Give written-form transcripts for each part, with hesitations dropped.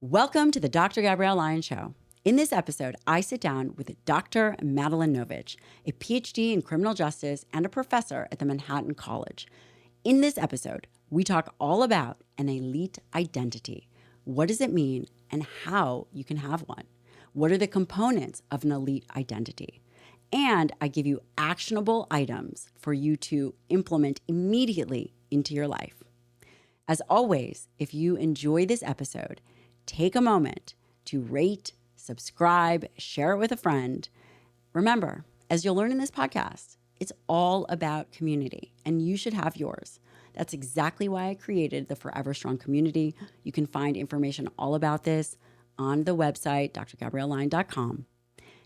Welcome to the Dr. Gabrielle Lyon Show. In this episode, I sit down with Dr. Madeleine Novich, a PhD in criminal justice and a professor at the Manhattan College. In this episode, we talk all about an elite identity. What does it mean and how you can have one? What are the components of an elite identity? And I give you actionable items for you to implement immediately into your life. As always, if you enjoy this episode, take a moment to rate, subscribe, share it with a friend. Remember, as you'll learn in this podcast, it's all about community, and you should have yours. That's exactly why I created the Forever Strong community. You can find information all about this on the website, drgabriellelyon.com.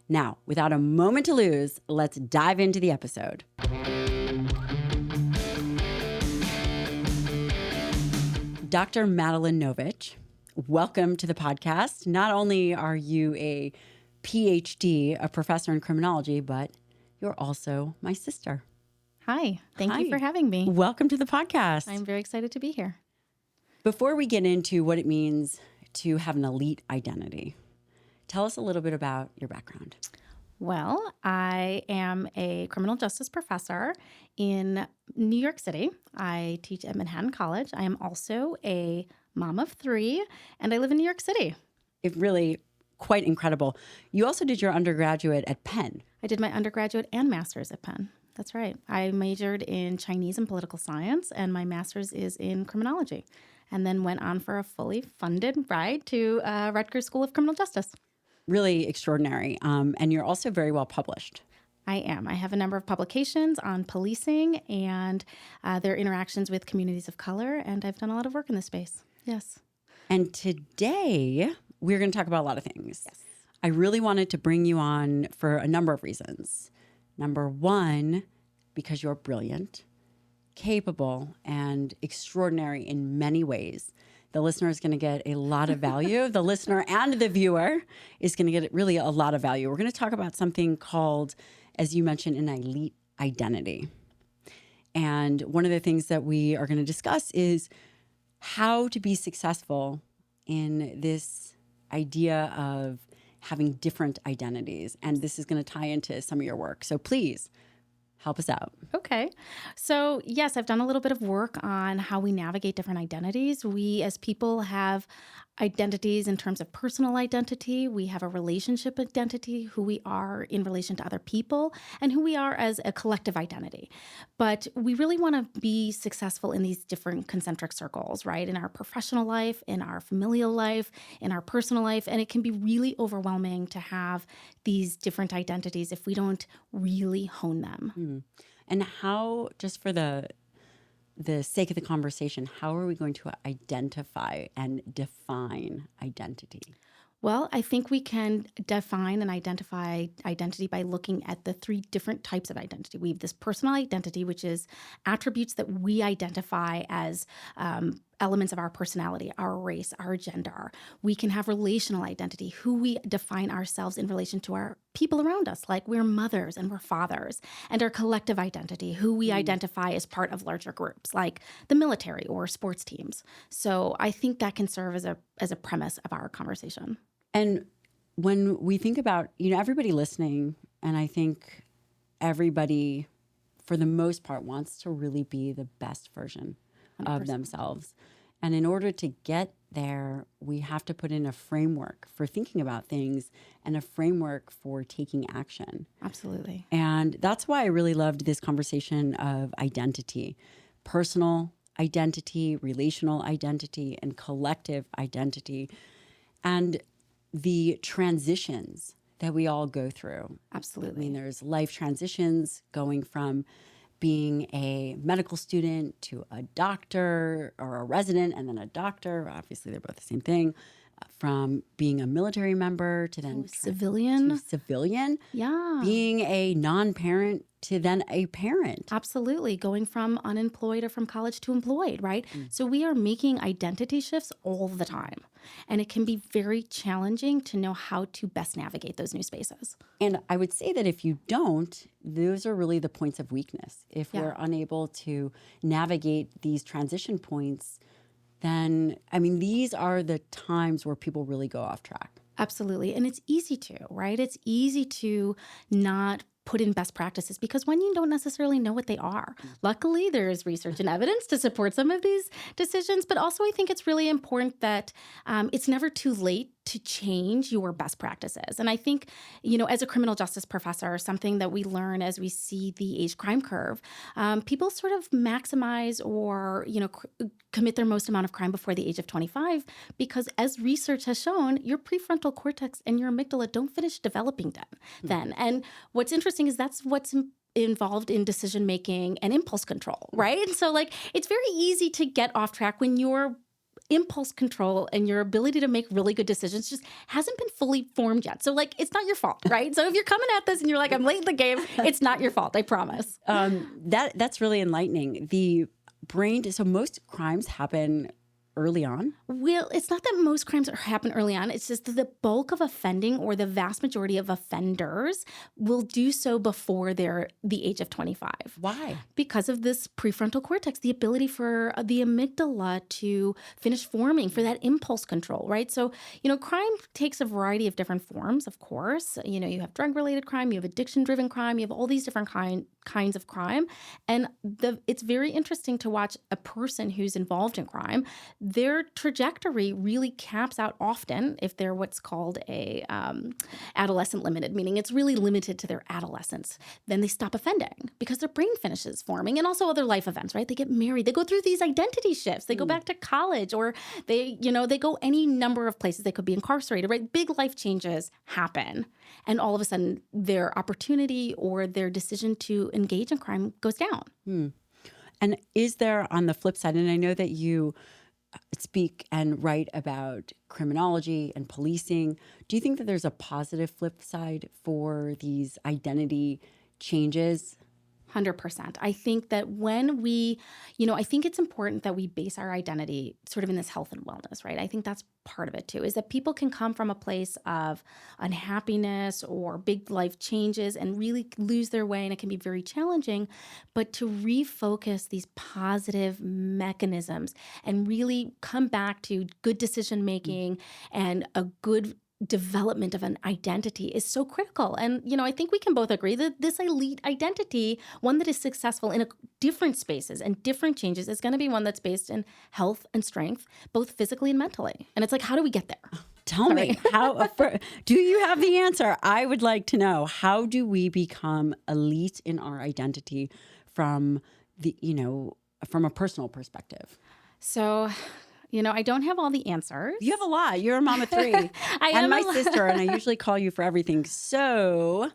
Now, without a moment to lose, let's dive into the episode. Dr. Madeleine Novich, welcome to the podcast. Not only are you a PhD, a professor in criminology, but you're also my sister. Hi. Thank you for having me. Welcome to the podcast. I'm very excited to be here. Before we get into what it means to have an elite identity, tell us a little bit about your background. Well, I am a criminal justice professor in New York City. I teach at Manhattan College. I am also a mom of 3, and I live in New York City. It really quite incredible. You also did your undergraduate at Penn. I did my undergraduate and master's at Penn. That's right. I majored in Chinese and political science, and my master's is in criminology, and then went on for a fully funded ride to Rutgers School of Criminal Justice. Really extraordinary. And you're also very well published. I am. I have a number of publications on policing and their interactions with communities of color, and I've done a lot of work in this space. Yes. And today, we're going to talk about a lot of things. Yes. I really wanted to bring you on for a number of reasons. Number one, because you're brilliant, capable, and extraordinary in many ways. The listener is going to get a lot of value. The listener and the viewer is going to get really a lot of value. We're going to talk about something called, as you mentioned, an elite identity. And one of the things that we are going to discuss is how to be successful in this idea of having different identities. And this is going to tie into some of your work. So please help us out. Okay. So yes, I've done a little bit of work on how we navigate different identities. We as people have identities in terms of personal identity. We have a relationship identity, who we are in relation to other people, and who we are as a collective identity. But we really want to be successful in these different concentric circles, right? In our professional life, in our familial life, in our personal life. And it can be really overwhelming to have these different identities if we don't really hone them. Mm. And how, just for the sake of the conversation, how are we going to identify and define identity? Well, I think we can define and identify identity by looking at the 3 different types of identity. We have this personal identity, which is attributes that we identify as elements of our personality, our race, our gender. We can have relational identity, who we define ourselves in relation to our people around us, like we're mothers and we're fathers, and our collective identity, who we identify as part of larger groups, like the military or sports teams. So I think that can serve as a premise of our conversation. And when we think about, everybody listening, and I think everybody, for the most part, wants to really be the best version 100%. Of themselves. And in order to get there, we have to put in a framework for thinking about things and a framework for taking action. Absolutely. And that's why I really loved this conversation of identity, personal identity, relational identity, and collective identity, and the transitions that we all go through. Absolutely. I mean, there's life transitions going from being a medical student to a doctor, or a resident and then a doctor. Obviously, they're both the same thing. From being a military member to then civilian. Yeah. Being a non-parent to then a parent. Absolutely. Going from unemployed or from college to employed, right? So we are making identity shifts all the time. And it can be very challenging to know how to best navigate those new spaces. And I would say that if you don't, those are really the points of weakness. If we're unable to navigate these transition points, then, I mean, these are the times where people really go off track. Absolutely. And it's easy to, right? It's easy to not put in best practices because when you don't necessarily know what they are. Luckily, there is research and evidence to support some of these decisions, but also I think it's really important that it's never too late to change your best practices. And I think, as a criminal justice professor, something that we learn as we see the age crime curve, people sort of maximize or, commit their most amount of crime before the age of 25, because as research has shown, your prefrontal cortex and your amygdala don't finish developing then. And what's interesting is that's what's involved in decision making and impulse control, right? And so it's very easy to get off track when your impulse control and your ability to make really good decisions just hasn't been fully formed yet. So it's not your fault, right? So if you're coming at this and you're like, I'm late in the game, it's not your fault, I promise. That's really enlightening. The brain, so most crimes happen early on? Well, it's not that most crimes happen early on. It's just that the bulk of offending, or the vast majority of offenders, will do so before they're the age of 25. Why? Because of this prefrontal cortex, the ability for the amygdala to finish forming, for that impulse control, right? So, crime takes a variety of different forms, of course. You have drug-related crime, you have addiction-driven crime, you have all these different kinds of crime. And it's very interesting to watch a person who's involved in crime. Their trajectory really caps out often if they're what's called a adolescent limited, meaning it's really limited to their adolescence. Then they stop offending because their brain finishes forming, and also other life events, right? They get married, they go through these identity shifts, they go back to college, or they go any number of places. They could be incarcerated, right? Big life changes happen. And all of a sudden their opportunity or their decision to engage in crime goes down. And is there, on the flip side, and I know that you speak and write about criminology and policing, do you think that there's a positive flip side for these identity changes? 100%. I think that when I think it's important that we base our identity sort of in this health and wellness, right? I think that's part of it too, is that people can come from a place of unhappiness or big life changes and really lose their way, and it can be very challenging. But to refocus these positive mechanisms and really come back to good decision making and a good development of an identity is so critical. And, I think we can both agree that this elite identity, one that is successful in different spaces and different changes, is going to be one that's based in health and strength, both physically and mentally. And it's how do we get there? Tell me, do you have the answer? I would like to know, how do we become elite in our identity from from a personal perspective? So, I don't have all the answers. You have a lot. You're a mom of three. And my sister, and I usually call you for everything. So,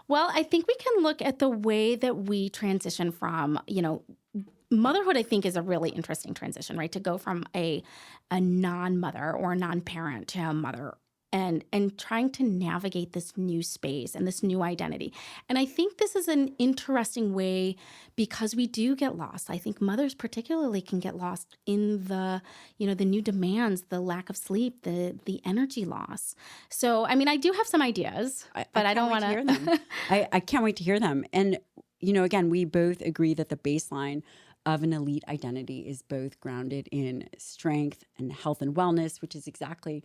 well, I think we can look at the way that we transition from, motherhood. I think is a really interesting transition, right? To go from a non-mother or a non-parent to a mother, and trying to navigate this new space and this new identity. And I think this is an interesting way because we do get lost. I think mothers particularly can get lost in the new demands, the lack of sleep, the energy loss. So, I mean, I do have some ideas, but I don't want to hear them. I can't wait to hear them. And, again, we both agree that the baseline of an elite identity is both grounded in strength and health and wellness, which is exactly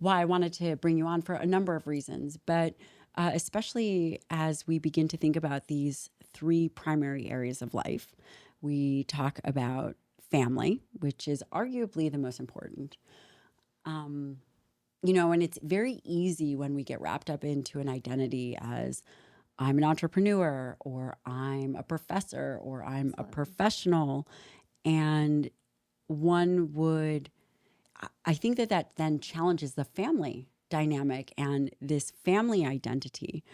why I wanted to bring you on, for a number of reasons, but especially as we begin to think about these three primary areas of life. We talk about family, which is arguably the most important. And it's very easy when we get wrapped up into an identity as I'm an entrepreneur, or I'm a professor, or I'm a professional. And I think that then challenges the family dynamic and this family identity.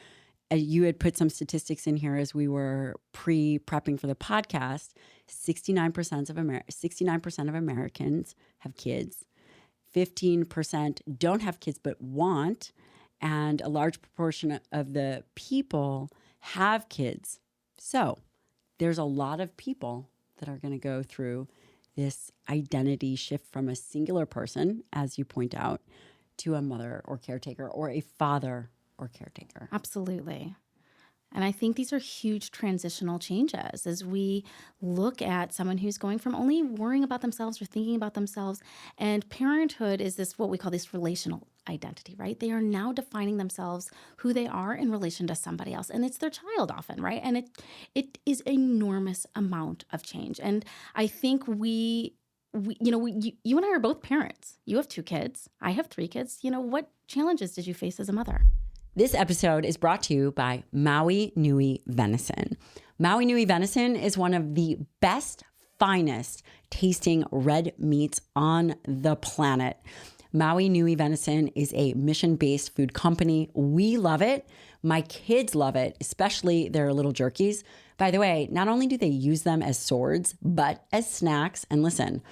You had put some statistics in here as we were prepping for the podcast. 69% of Americans have kids. 15% don't have kids but want. And a large proportion of the people have kids. So there's a lot of people that are going to go through this identity shift from a singular person, as you point out, to a mother or caretaker, or a father or caretaker. Absolutely. And I think these are huge transitional changes as we look at someone who's going from only worrying about themselves or thinking about themselves. And parenthood is this, what we call this relational identity, right? They are now defining themselves, who they are in relation to somebody else. And it's their child often, right? And it is enormous amount of change. And I think you and I are both parents. You have 2 kids. I have 3 kids. What challenges did you face as a mother? This episode is brought to you by Maui Nui Venison. Maui Nui Venison is one of the best, finest tasting red meats on the planet. Maui Nui Venison is a mission-based food company. We love it. My kids love it, especially their little jerkies. By the way, not only do they use them as swords, but as snacks. And listen,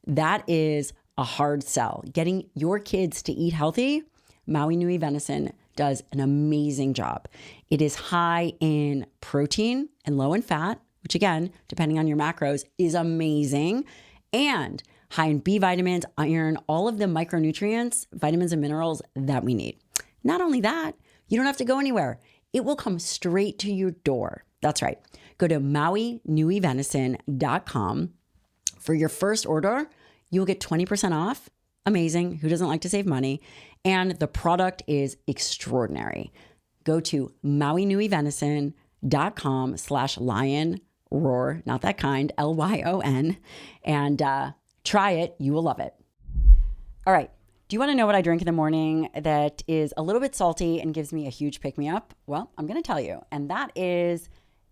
that is a hard sell. Getting your kids to eat healthy, Maui Nui Venison does an amazing job. It is high in protein and low in fat, which again, depending on your macros, is amazing, and high in B vitamins, iron, all of the micronutrients, vitamins and minerals that we need. Not only that, you don't have to go anywhere. It will come straight to your door. That's right. Go to mauinuivenison.com. For your first order, you'll get 20% off. Amazing. Who doesn't like to save money? And the product is extraordinary. Go to mauinuivenison.com/lion roar, not that kind, LYON, and try it. You will love it. All right. Do you want to know what I drink in the morning that is a little bit salty and gives me a huge pick-me-up? Well, I'm going to tell you. And that is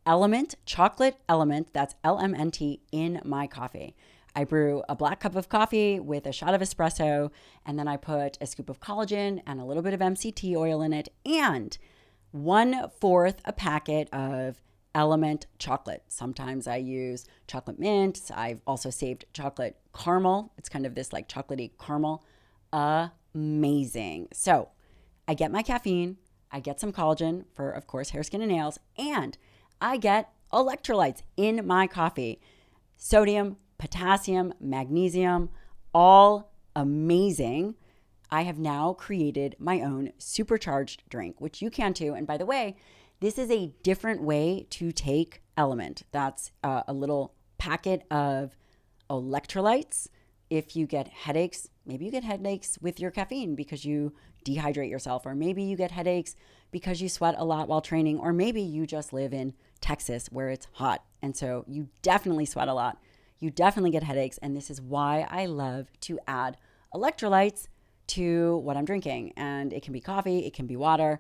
Element, chocolate Element. That's LMNT in my coffee. I brew a black cup of coffee with a shot of espresso, and then I put a scoop of collagen and a little bit of MCT oil in it, and 1/4 a packet of Element chocolate. Sometimes I use chocolate mint. I've also saved chocolate caramel. It's kind of this like chocolatey caramel. Amazing. So I get my caffeine, I get some collagen for, of course, hair, skin, and nails, and I get electrolytes in my coffee. Sodium, potassium, magnesium, all amazing. I have now created my own supercharged drink, which you can too. And by the way, this is a different way to take Element. That's a little packet of electrolytes. If you get headaches, maybe you get headaches with your caffeine because you dehydrate yourself, or maybe you get headaches because you sweat a lot while training, or maybe you just live in Texas where it's hot. And so you definitely sweat a lot. You definitely get headaches. And this is why I love to add electrolytes to what I'm drinking. And it can be coffee, it can be water.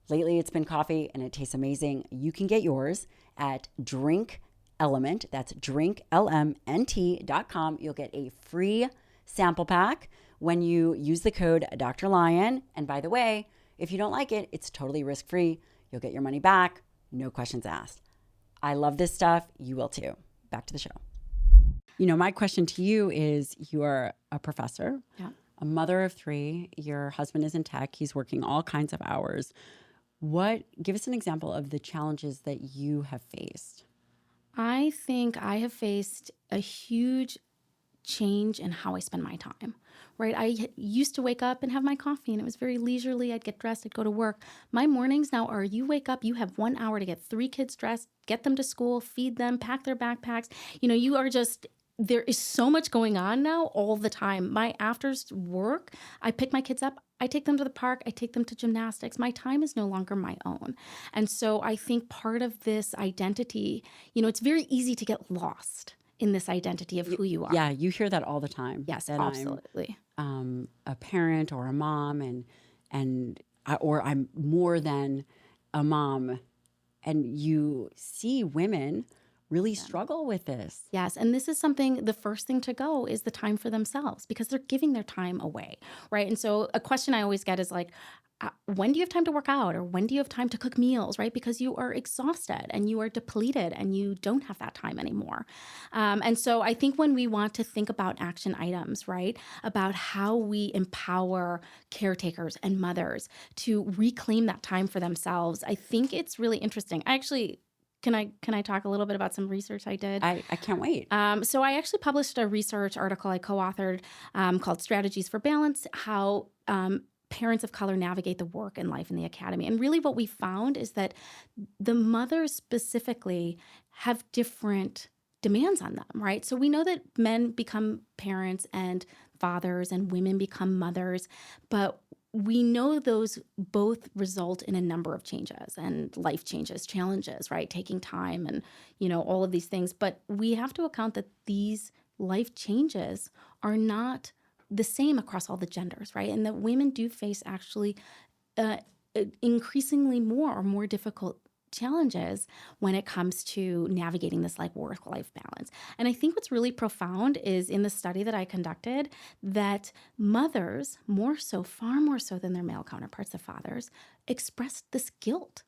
Lately, it's been coffee and it tastes amazing. You can get yours at Drink Element. That's drinklmnt.com. You'll get a free sample pack when you use the code Dr. Lyon. And by the way, if you don't like it, it's totally risk-free. You'll get your money back. No questions asked. I love this stuff. You will too. Back to the show. My question to you is, you are a professor, a mother of 3. Your husband is in tech. He's working all kinds of hours. Give us an example of the challenges that you have faced. I think I have faced a huge change in how I spend my time, right? I used to wake up and have my coffee, and it was very leisurely. I'd get dressed, I'd go to work. My mornings now are, you wake up, you have 1 hour to get 3 kids dressed, get them to school, feed them, pack their backpacks. You are just, there is so much going on now all the time. My after work, I pick my kids up, I take them to the park, I take them to gymnastics. My time is no longer my own. And so I think part of this identity, it's very easy to get lost in this identity of who you are. Yeah, you hear that all the time. Yes, that absolutely. I'm a parent or a mom, or I'm more than a mom. And you see women really struggle with this. Yes, and this is something, the first thing to go is the time for themselves, because they're giving their time away, right? And so a question I always get is like, when do you have time to work out, or when do you have time to cook meals, right? Because you are exhausted and you are depleted and you don't have that time anymore. And so I think when we want to think about action items, right, about how we empower caretakers and mothers to reclaim that time for themselves, I think it's really interesting. Can I talk a little bit about some research I did? I can't wait. So I actually published a research article I co-authored called Strategies for Balance, how parents of color navigate the work and life in the academy. And really what we found is that the mothers specifically have different demands on them, right? So we know that men become parents and fathers and women become mothers, but we know those both result in a number of changes and life changes, challenges, right? Taking time and, all of these things. But we have to account that these life changes are not the same across all the genders, right? And that women do face actually uh, increasingly more difficult challenges when it comes to navigating this like work-life balance. And I think what's really profound is in the study that I conducted that mothers, far more so than their male counterparts, the fathers, expressed this guilt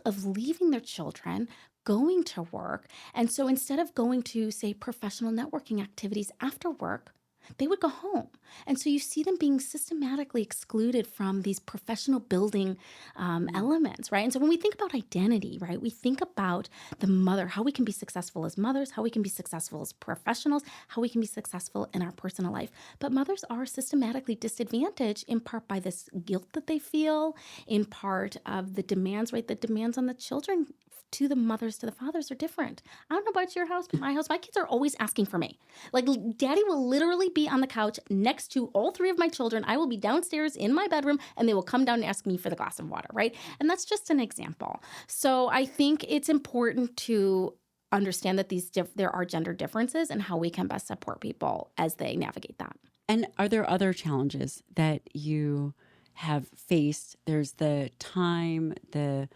of leaving their children, going to work. And so instead of going to, say, professional networking activities after work, they would go home. And so you see them being systematically excluded from these professional building elements, right? And so when we think about identity, right, we think about the mother, how we can be successful as mothers, how we can be successful as professionals, how we can be successful in our personal life. But mothers are systematically disadvantaged in part by this guilt that they feel, in part of the demands, right? The demands on the children to the mothers, to the fathers are different. I don't know about your house, but my house, my kids are always asking for me. Like daddy will literally be on the couch next to all three of my children. I will be downstairs in my bedroom and they will come down and ask me for the glass of water, right? And that's just an example. So I think it's important to understand that there are gender differences and how we can best support people as they navigate that. And are there other challenges that you have faced? There's the time, the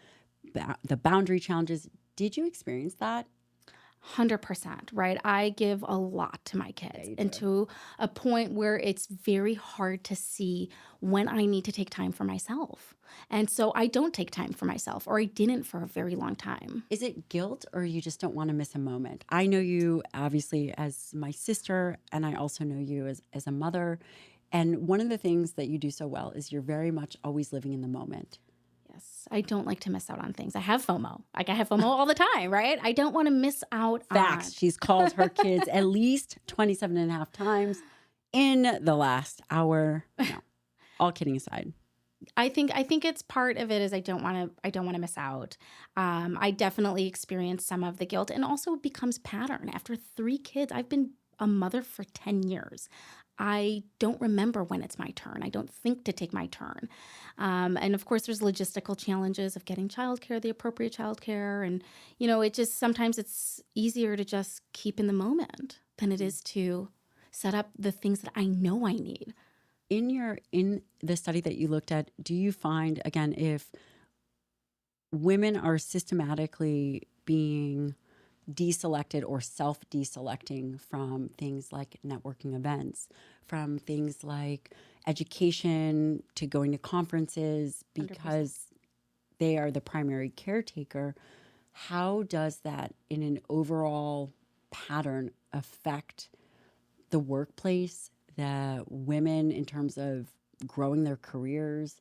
boundary challenges. Did you experience that? 100%, right? I give a lot to my kids and to a point where it's very hard to see when I need to take time for myself. And so I don't take time for myself, or I didn't for a very long time. Is it guilt or you just don't want to miss a moment? I know you obviously as my sister, and I also know you as a mother. And one of the things that you do so well is you're very much always living in the moment. Yes, I don't like to miss out on things. I have FOMO. Like I have FOMO all the time, right? I don't want to miss out Facts. on. She's called her kids at least 27 and a half times in the last hour. No, all kidding aside. I think it's part of it is I don't want to miss out. I definitely experience some of the guilt, and also it becomes pattern. After 3 kids, I've been a mother for 10 years. I don't remember when it's my turn. I don't think to take my turn. And of course, there's logistical challenges of getting childcare, the appropriate childcare. And, it just sometimes it's easier to just keep in the moment than it is to set up the things that I know I need. In the study that you looked at, do you find, again, if women are systematically being deselected or self-deselecting from things like networking events, from things like education to going to conferences because 100%. They are the primary caretaker, how does that in an overall pattern affect the workplace, the women in terms of growing their careers?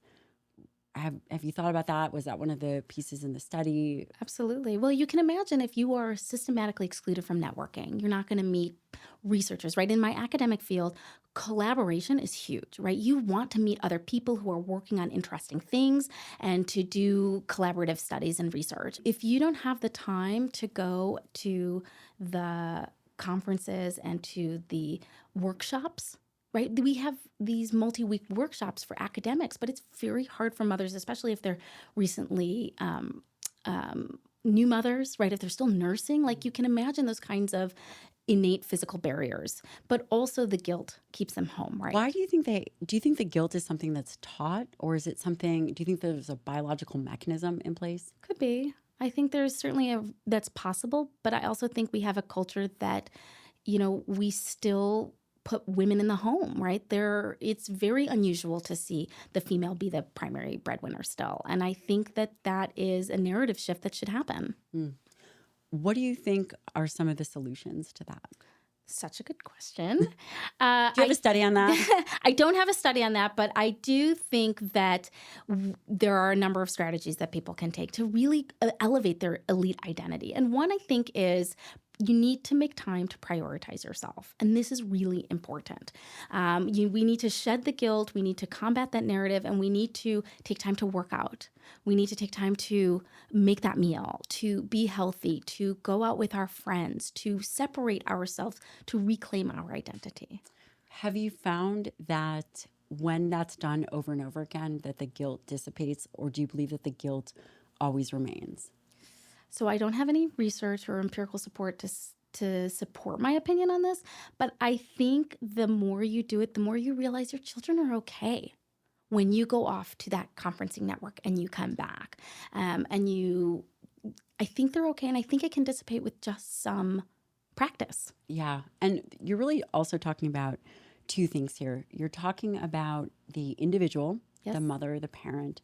Have you thought about that? Was that one of the pieces in the study? Absolutely. Well, you can imagine if you are systematically excluded from networking, you're not going to meet researchers, right? In my academic field, collaboration is huge, right? You want to meet other people who are working on interesting things and to do collaborative studies and research. If you don't have the time to go to the conferences and to the workshops, right? We have these multi-week workshops for academics, but it's very hard for mothers, especially if they're recently new mothers, right? If they're still nursing, like you can imagine those kinds of innate physical barriers, but also the guilt keeps them home, right? Why do you think do you think the guilt is something that's taught, or is it something, do you think there's a biological mechanism in place? Could be. I think there's certainly that's possible, but I also think we have a culture that, we still put women in the home, right? It's very unusual to see the female be the primary breadwinner still. And I think that is a narrative shift that should happen. What do you think are some of the solutions to that? Such a good question. Do you have a study on that? I don't have a study on that, but I do think that there are a number of strategies that people can take to really elevate their elite identity. And one, I think, is you need to make time to prioritize yourself. And this is really important. We need to shed the guilt. We need to combat that narrative. And we need to take time to work out. We need to take time to make that meal, to be healthy, to go out with our friends, to separate ourselves, to reclaim our identity. Have you found that when that's done over and over again, that the guilt dissipates, or do you believe that the guilt always remains? So I don't have any research or empirical support to support my opinion on this, but I think the more you do it, the more you realize your children are okay when you go off to that conferencing network and you come back. I think they're okay, and I think it can dissipate with just some practice. Yeah. And you're really also talking about two things here. You're talking about the individual, Yes. the mother, the parent,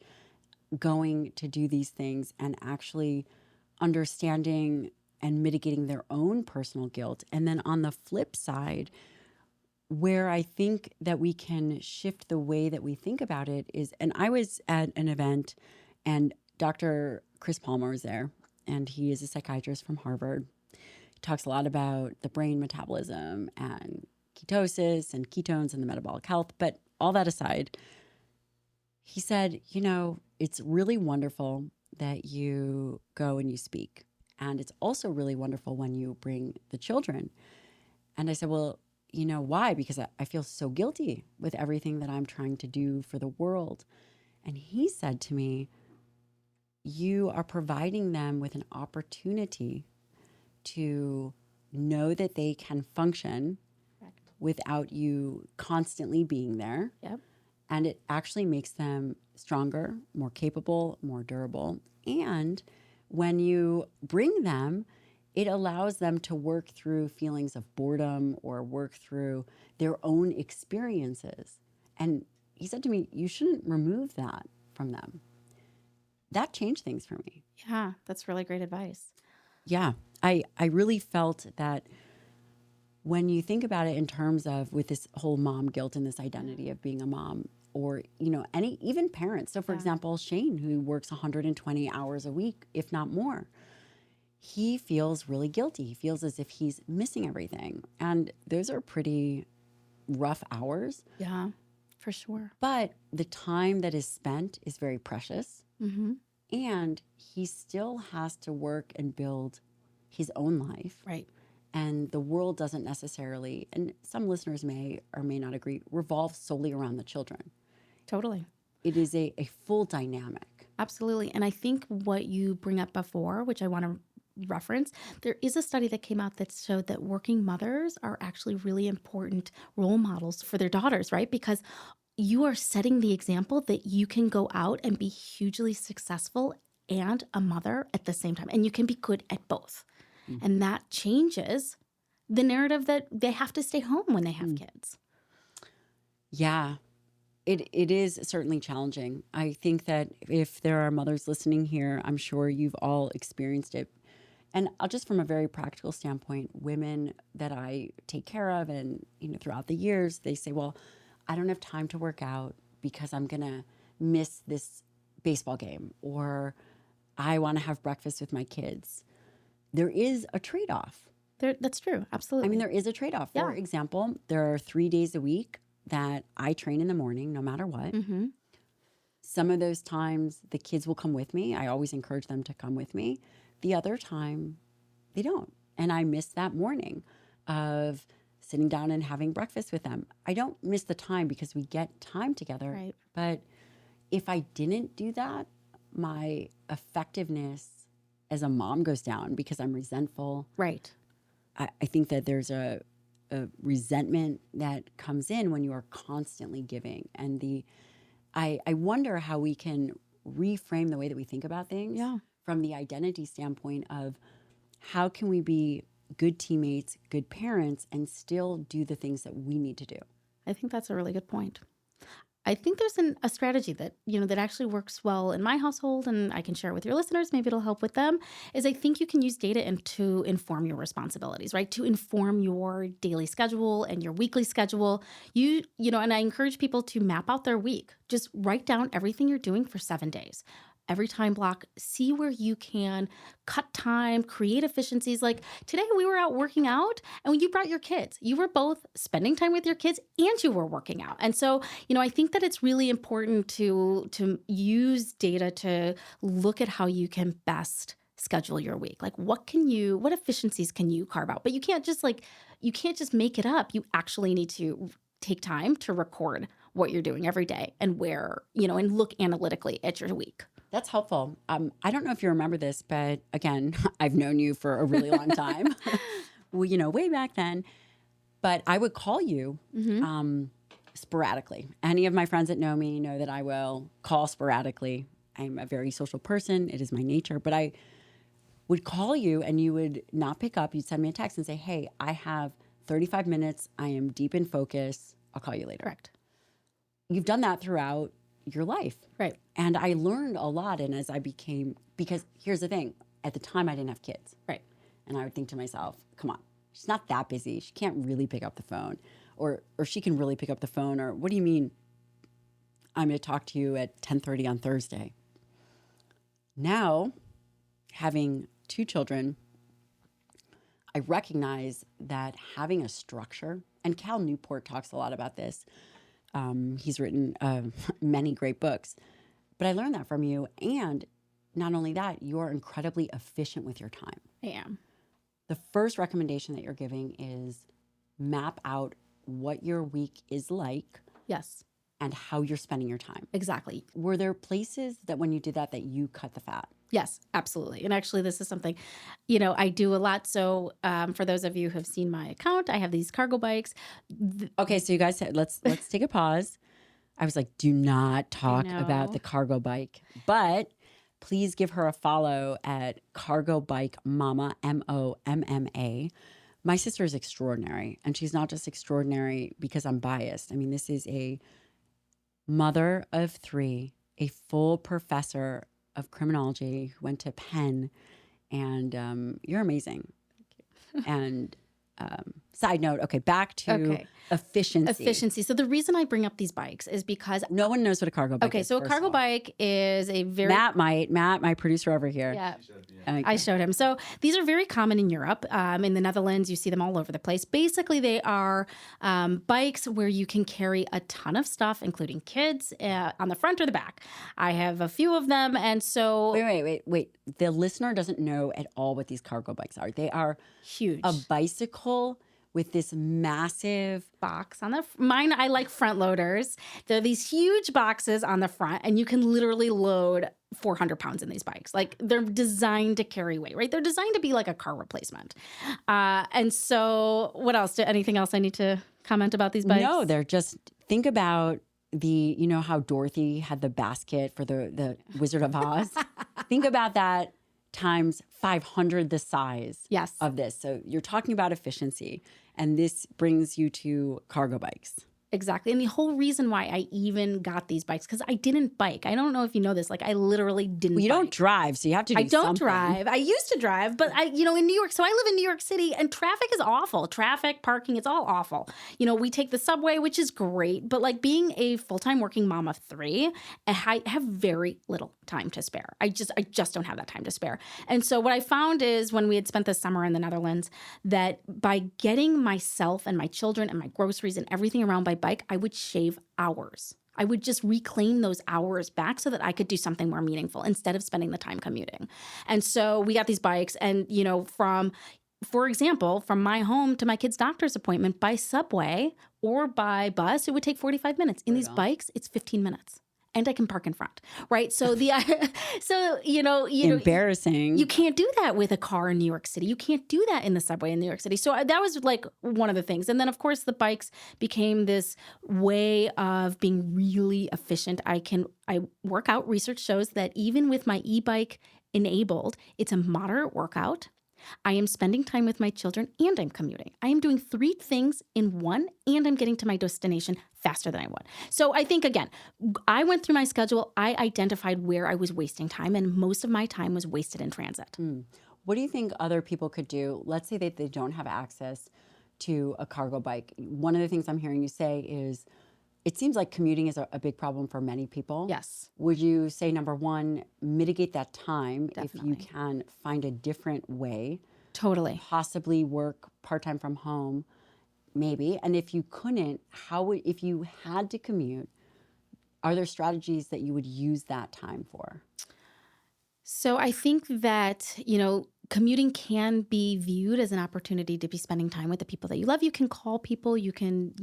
going to do these things and actually understanding and mitigating their own personal guilt. And then on the flip side, where I think that we can shift the way that we think about it is, and I was at an event and Dr. Chris Palmer was there, and he is a psychiatrist from Harvard. He talks a lot about the brain metabolism and ketosis and ketones and the metabolic health. But all that aside, he said, it's really wonderful that you go and you speak. And it's also really wonderful when you bring the children. And I said, well, why? Because I feel so guilty with everything that I'm trying to do for the world. And he said to me, you are providing them with an opportunity to know that they can function without you constantly being there. Yep. And it actually makes them stronger, more capable, more durable. And when you bring them, it allows them to work through feelings of boredom or work through their own experiences. And he said to me, you shouldn't remove that from them. That changed things for me. Yeah, that's really great advice. Yeah, I really felt that when you think about it in terms of with this whole mom guilt and this identity of being a mom, or even parents. So for example, Shane, who works 120 hours a week, if not more, he feels really guilty. He feels as if he's missing everything. And those are pretty rough hours. Yeah, for sure. But the time that is spent is very precious. Mm-hmm. And he still has to work and build his own life. Right. And the world doesn't necessarily, and some listeners may or may not agree, revolve solely around the children. Totally. It is a full dynamic. Absolutely. And I think what you bring up before, which I want to reference, there is a study that came out that showed that working mothers are actually really important role models for their daughters, right? Because you are setting the example that you can go out and be hugely successful and a mother at the same time. And you can be good at both. Mm-hmm. And that changes the narrative that they have to stay home when they have kids. Yeah. It is certainly challenging. I think that if there are mothers listening here, I'm sure you've all experienced it. And just from a very practical standpoint, women that I take care of and, throughout the years, they say, well, I don't have time to work out because I'm going to miss this baseball game, or I want to have breakfast with my kids. There is a trade-off. That's true. Absolutely. I mean, there is a trade-off. For example, there are 3 days a week that I train in the morning, no matter what. Mm-hmm. Some of those times the kids will come with me. I always encourage them to come with me. The other time they don't. And I miss that morning of sitting down and having breakfast with them. I don't miss the time because we get time together. Right. But if I didn't do that, my effectiveness as a mom goes down because I'm resentful. Right. I think that there's a resentment that comes in when you are constantly giving. And I wonder how we can reframe the way that we think about things from the identity standpoint of how can we be good teammates, good parents, and still do the things that we need to do. I think that's a really good point. I think there's a strategy that, that actually works well in my household, and I can share with your listeners, maybe it'll help with them, is I think you can use data to inform your responsibilities, right? To inform your daily schedule and your weekly schedule. And I encourage people to map out their week. Just write down everything you're doing for 7 days. every time block, see where you can cut time, create efficiencies. Like today we were out working out and you brought your kids. You were both spending time with your kids and you were working out. And so, I think that it's really important to use data to look at how you can best schedule your week. Like what efficiencies can you carve out? But you can't just make it up. You actually need to take time to record what you're doing every day and and look analytically at your week. That's helpful. I don't know if you remember this, but again, I've known you for a really long time. Well, way back then. But I would call you sporadically. Any of my friends that know me know that I will call sporadically. I'm a very social person. It is my nature. But I would call you and you would not pick up. You'd send me a text and say, hey, I have 35 minutes. I am deep in focus. I'll call you later. Correct. You've done that throughout your life. Right. And I learned a lot. And as I because here's the thing, at the time I didn't have kids. Right. And I would think to myself, come on, she's not that busy. She can't really pick up the phone or she can really pick up the phone. Or what do you mean I'm going to talk to you at 10:30 on Thursday? Now, having 2 children, I recognize that having a structure, and Cal Newport talks a lot about this. He's written many great books, but I learned that from you. And not only that, you're incredibly efficient with your time. I am. The first recommendation that you're giving is map out what your week is like. Yes. And how you're spending your time. Exactly. Were there places that when you did that you cut the fat? Yes, absolutely. And actually, this is something, I do a lot. So for those of you who have seen my account, I have these cargo bikes. Okay, so you guys said, let's take a pause. I was like, do not talk about the cargo bike, but please give her a follow at Cargo Bike Mama, MOMMA. My sister is extraordinary, and she's not just extraordinary because I'm biased. I mean, this is a mother of 3, a full professor of criminology who went to Penn, and you're amazing. Thank you. And side note, okay, back to efficiency. Efficiency. So the reason I bring up these bikes is because no one knows what a cargo bike is. Okay, so a cargo bike is a very... Matt, my producer over here. Yeah, I showed him. So these are very common in Europe. In the Netherlands, you see them all over the place. Basically, they are bikes where you can carry a ton of stuff, including kids, on the front or the back. I have a few of them, and so... Wait. The listener doesn't know at all what these cargo bikes are. They are huge. A bicycle with this massive box on mine. I like front loaders. They're these huge boxes on the front, and you can literally load 400 pounds in these bikes. Like they're designed to carry weight, right? They're designed to be like a car replacement. And so what else? Anything else I need to comment about these bikes? No, they're just, think about how Dorothy had the basket for the Wizard of Oz? Think about that times 500 the size of this. So you're talking about efficiency, and this brings you to cargo bikes. Exactly. And the whole reason why I even got these bikes, because I didn't bike. I don't know if you know this. Like, I literally didn't you bike. Don't drive, so you have to do something. I don't drive. I used to drive, but in New York, so I live in New York City, and traffic is awful. Traffic, parking, it's all awful. We take the subway, which is great, but like being a full-time working mom of 3, I have very little time to spare. I just don't have that time to spare. And so what I found is when we had spent the summer in the Netherlands, that by getting myself and my children and my groceries and everything around by bike, I would shave hours. I would just reclaim those hours back so that I could do something more meaningful instead of spending the time commuting. And so we got these bikes, and for example, from my home to my kid's doctor's appointment by subway or by bus, it would take 45 minutes. In these bikes, it's 15 minutes. And I can park in front, right? So embarrassing. You can't do that with a car in New York City. You can't do that in the subway in New York City. So that was like one of the things. And then of course the bikes became this way of being really efficient. I work out. Research shows that even with my e-bike enabled, it's a moderate workout. I am spending time with my children and I'm commuting. I am doing 3 things in one, and I'm getting to my destination faster than I would. So I think, again, I went through my schedule. I identified where I was wasting time, and most of my time was wasted in transit. What do you think other people could do? Let's say that they don't have access to a cargo bike. One of the things I'm hearing you say is it seems like commuting is a big problem for many people. Yes, Would you say, number one, mitigate that time if you definitely. can find a different way, Totally. possibly work part-time from home, maybe? And if you couldn't, if you had to commute, are there strategies that you would use that time for? So I think that, commuting can be viewed as an opportunity to be spending time with the people that you love. You can call people, you can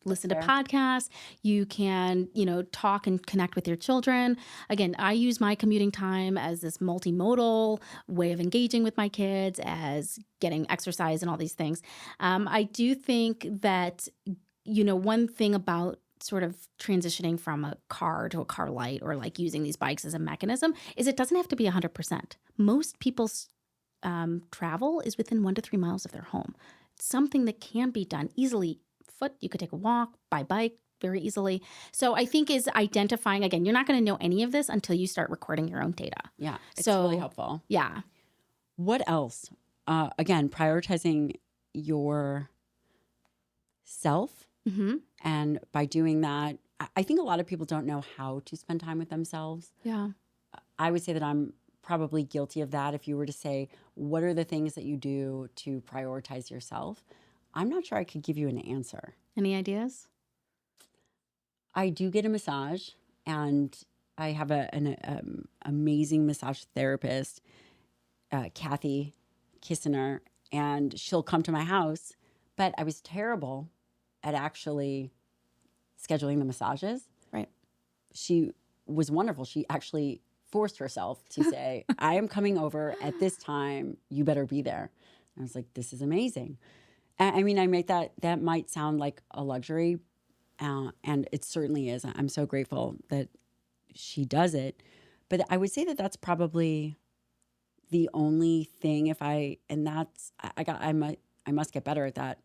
listen to Fair. podcasts, you can, talk and connect with your children. Again, I use my commuting time as this multimodal way of engaging with my kids, as getting exercise and all these things. I do think that, one thing about sort of transitioning from a car to a car light, or like using these bikes as a mechanism, is it doesn't have to be 100%. Most people's travel is within 1 to 3 miles of their home. It's something that can be done easily. Foot, you could take a walk, by bike very easily. So I think is identifying, again, you're not going to know any of this until you start recording your own data. Yeah, it's really So helpful. yeah. What else? Again, prioritizing your self. Hmm. And by doing that, I think a lot of people don't know how to spend time with themselves. Yeah. I would say that I'm probably guilty of that. If you were to say, what are the things that you do to prioritize yourself? I'm not sure I could give you an answer. Any ideas? I do get a massage, and I have an amazing massage therapist, Kathy Kissner, and she'll come to my house. But I was terrible at actually scheduling the massages. Right. She was wonderful. She actually forced herself to say, I am coming over at this time. You better be there. And I was like, this is amazing. I mean, that might sound like a luxury, and it certainly is. I'm so grateful that she does it. But I would say that that's probably the only thing. And that's, I must get better at that,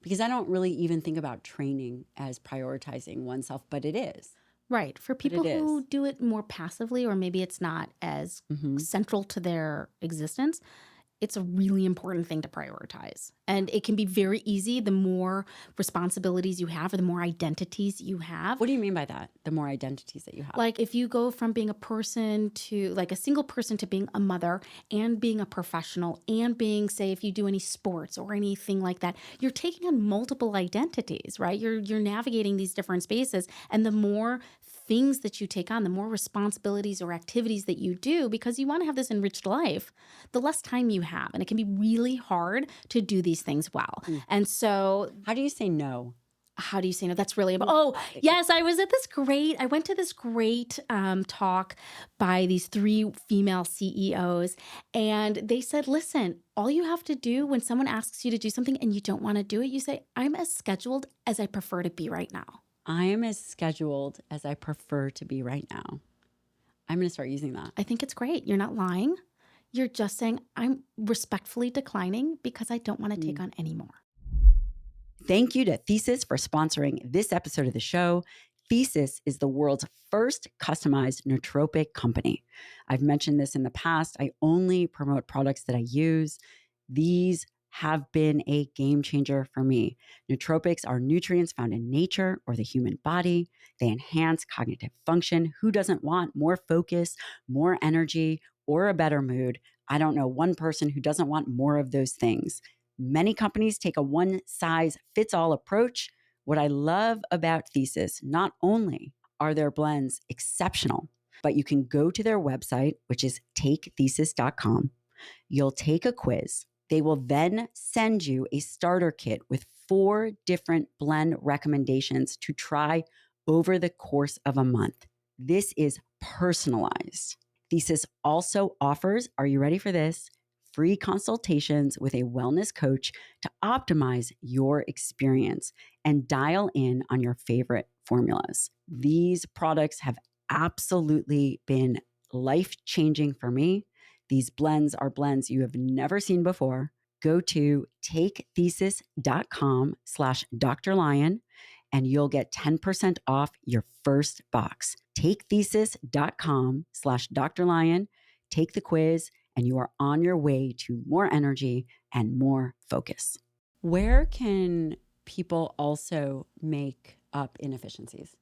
because I don't really even think about training as prioritizing oneself, but it is. Right. For But it people is. who do it more passively, or maybe it's not as Mm-hmm. central to their existence, it's a really important thing to prioritize. And it can be very easy. The more responsibilities you have, or the more identities you have. What do you mean by that? The more identities that you have? Like if you go from being a person to like a single person to being a mother and being a professional and being, say, if you do any sports or anything like that, you're taking on multiple identities, right? You're navigating these different spaces. And the more things that you take on, the more responsibilities or activities that you do, because you want to have this enriched life, the less time you have. And it can be really hard to do these things well. And so How do you say no? how do you say no? That's really about. Oh, yes. I went to this great talk by these 3 female CEOs. And they said, listen, all you have to do when someone asks you to do something and you don't want to do it, you say, I'm as scheduled as I prefer to be right now. I am as scheduled as I prefer to be right now. I'm going to start using that. I think it's great. You're not lying. You're just saying, I'm respectfully declining because I don't want to take on any more. Thank you to Thesis for sponsoring this episode of the show. Thesis is the world's first customized nootropic company. I've mentioned this in the past. I only promote products that I use. These have been a game changer for me. Nootropics are nutrients found in nature or the human body. They enhance cognitive function. Who doesn't want more focus, more energy, or a better mood? I don't know one person who doesn't want more of those things. Many companies take a one-size-fits-all approach. What I love about Thesis, not only are their blends exceptional, but you can go to their website, which is takethesis.com. You'll take a quiz. They will then send you a starter kit with 4 different blend recommendations to try over the course of a month. This is personalized. Thesis also offers, are you ready for this? Free consultations with a wellness coach to optimize your experience and dial in on your favorite formulas. These products have absolutely been life-changing for me. These blends are blends you have never seen before. Go to takethesis.com/Dr. Lyon and you'll get 10% off your first box. Takethesis.com/Dr. Lyon. Take the quiz and you are on your way to more energy and more focus. Where can people also make up inefficiencies?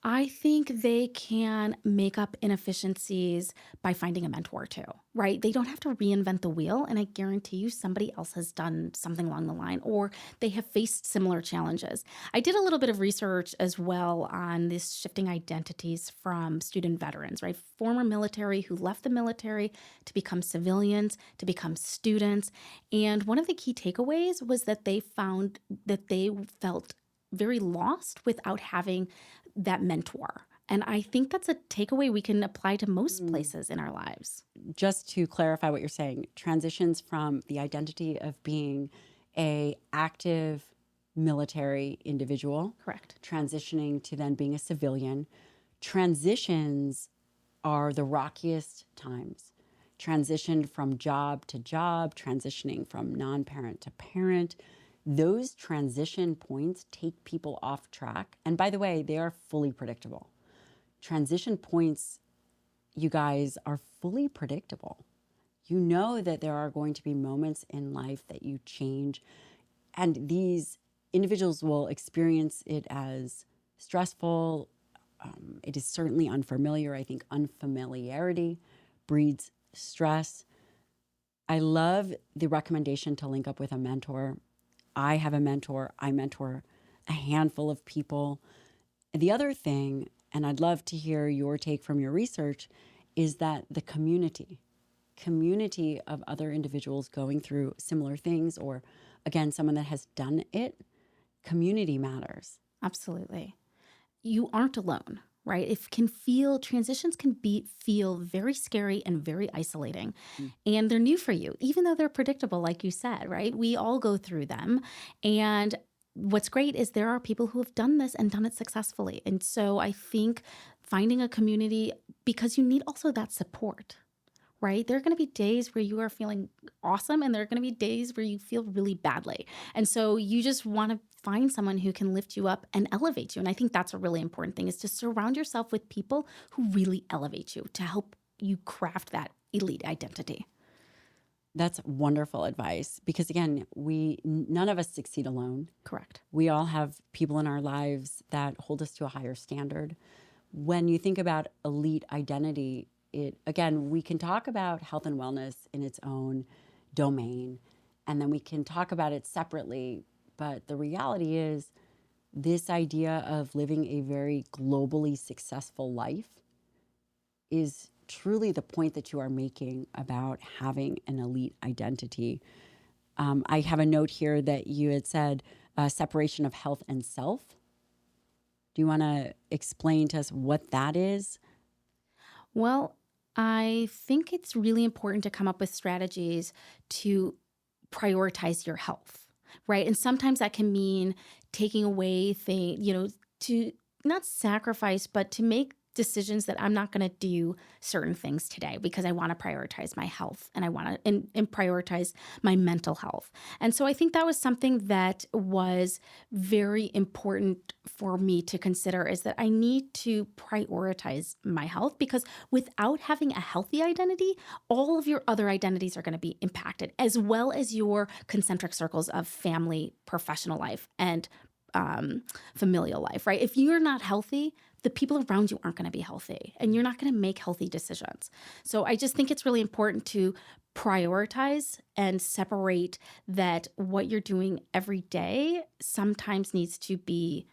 I think they can make up inefficiencies by finding a mentor too, right? They don't have to reinvent the wheel. And I guarantee you somebody else has done something along the line or they have faced similar challenges. I did a little bit of research as well on this shifting identities from student veterans, right? Former military who left the military to become civilians, to become students. And one of the key takeaways was that they found that they felt very lost without having that mentor. And I think that's a takeaway we can apply to most places in our lives. Just to clarify what you're saying, transitions from the identity of being a active military individual, Correct. transitioning to then being a civilian. Transitions are the rockiest times. Transitioned from job to job, transitioning from non-parent to parent. Those transition points take people off track. And by the way, they are fully predictable. Transition points, you guys, are fully predictable. You know that there are going to be moments in life that you change, and these individuals will experience it as stressful. It is certainly unfamiliar. I think unfamiliarity breeds stress. I love the recommendation to link up with a mentor. I have a mentor. I mentor a handful of people. The other thing, and I'd love to hear your take from your research, is that the community of other individuals going through similar things, or again, someone that has done it, community matters. Absolutely. You aren't alone, right? Transitions can feel very scary and very isolating. And they're new for you, even though they're predictable, like you said, right? We all go through them. And what's great is there are people who have done this and done it successfully. And so I think finding a community, because you need also that support, right? There are going to be days where you are feeling awesome and there are going to be days where you feel really badly. And so you just want to find someone who can lift you up and elevate you. And I think that's a really important thing, is to surround yourself with people who really elevate you to help you craft that elite identity. That's wonderful advice, because again, none of us succeed alone. Correct. We all have people in our lives that hold us to a higher standard. When you think about elite identity, we can talk about health and wellness in its own domain, and then we can talk about it separately. But the reality is, this idea of living a very globally successful life is truly the point that you are making about having an elite identity. I have a note here that you had said separation of health and self. Do you want to explain to us what that is? Well, I think it's really important to come up with strategies to prioritize your health, right? And sometimes that can mean taking away to not sacrifice, but to make decisions that I'm not going to do certain things today because I want to prioritize my health and I want to and prioritize my mental health. And so I think that was something that was very important for me to consider, is that I need to prioritize my health, because without having a healthy identity, all of your other identities are going to be impacted, as well as your concentric circles of family, professional life, and familial life, right? If you're not healthy, the people around you aren't going to be healthy and you're not going to make healthy decisions. So I just think it's really important to prioritize and separate that what you're doing every day sometimes needs to be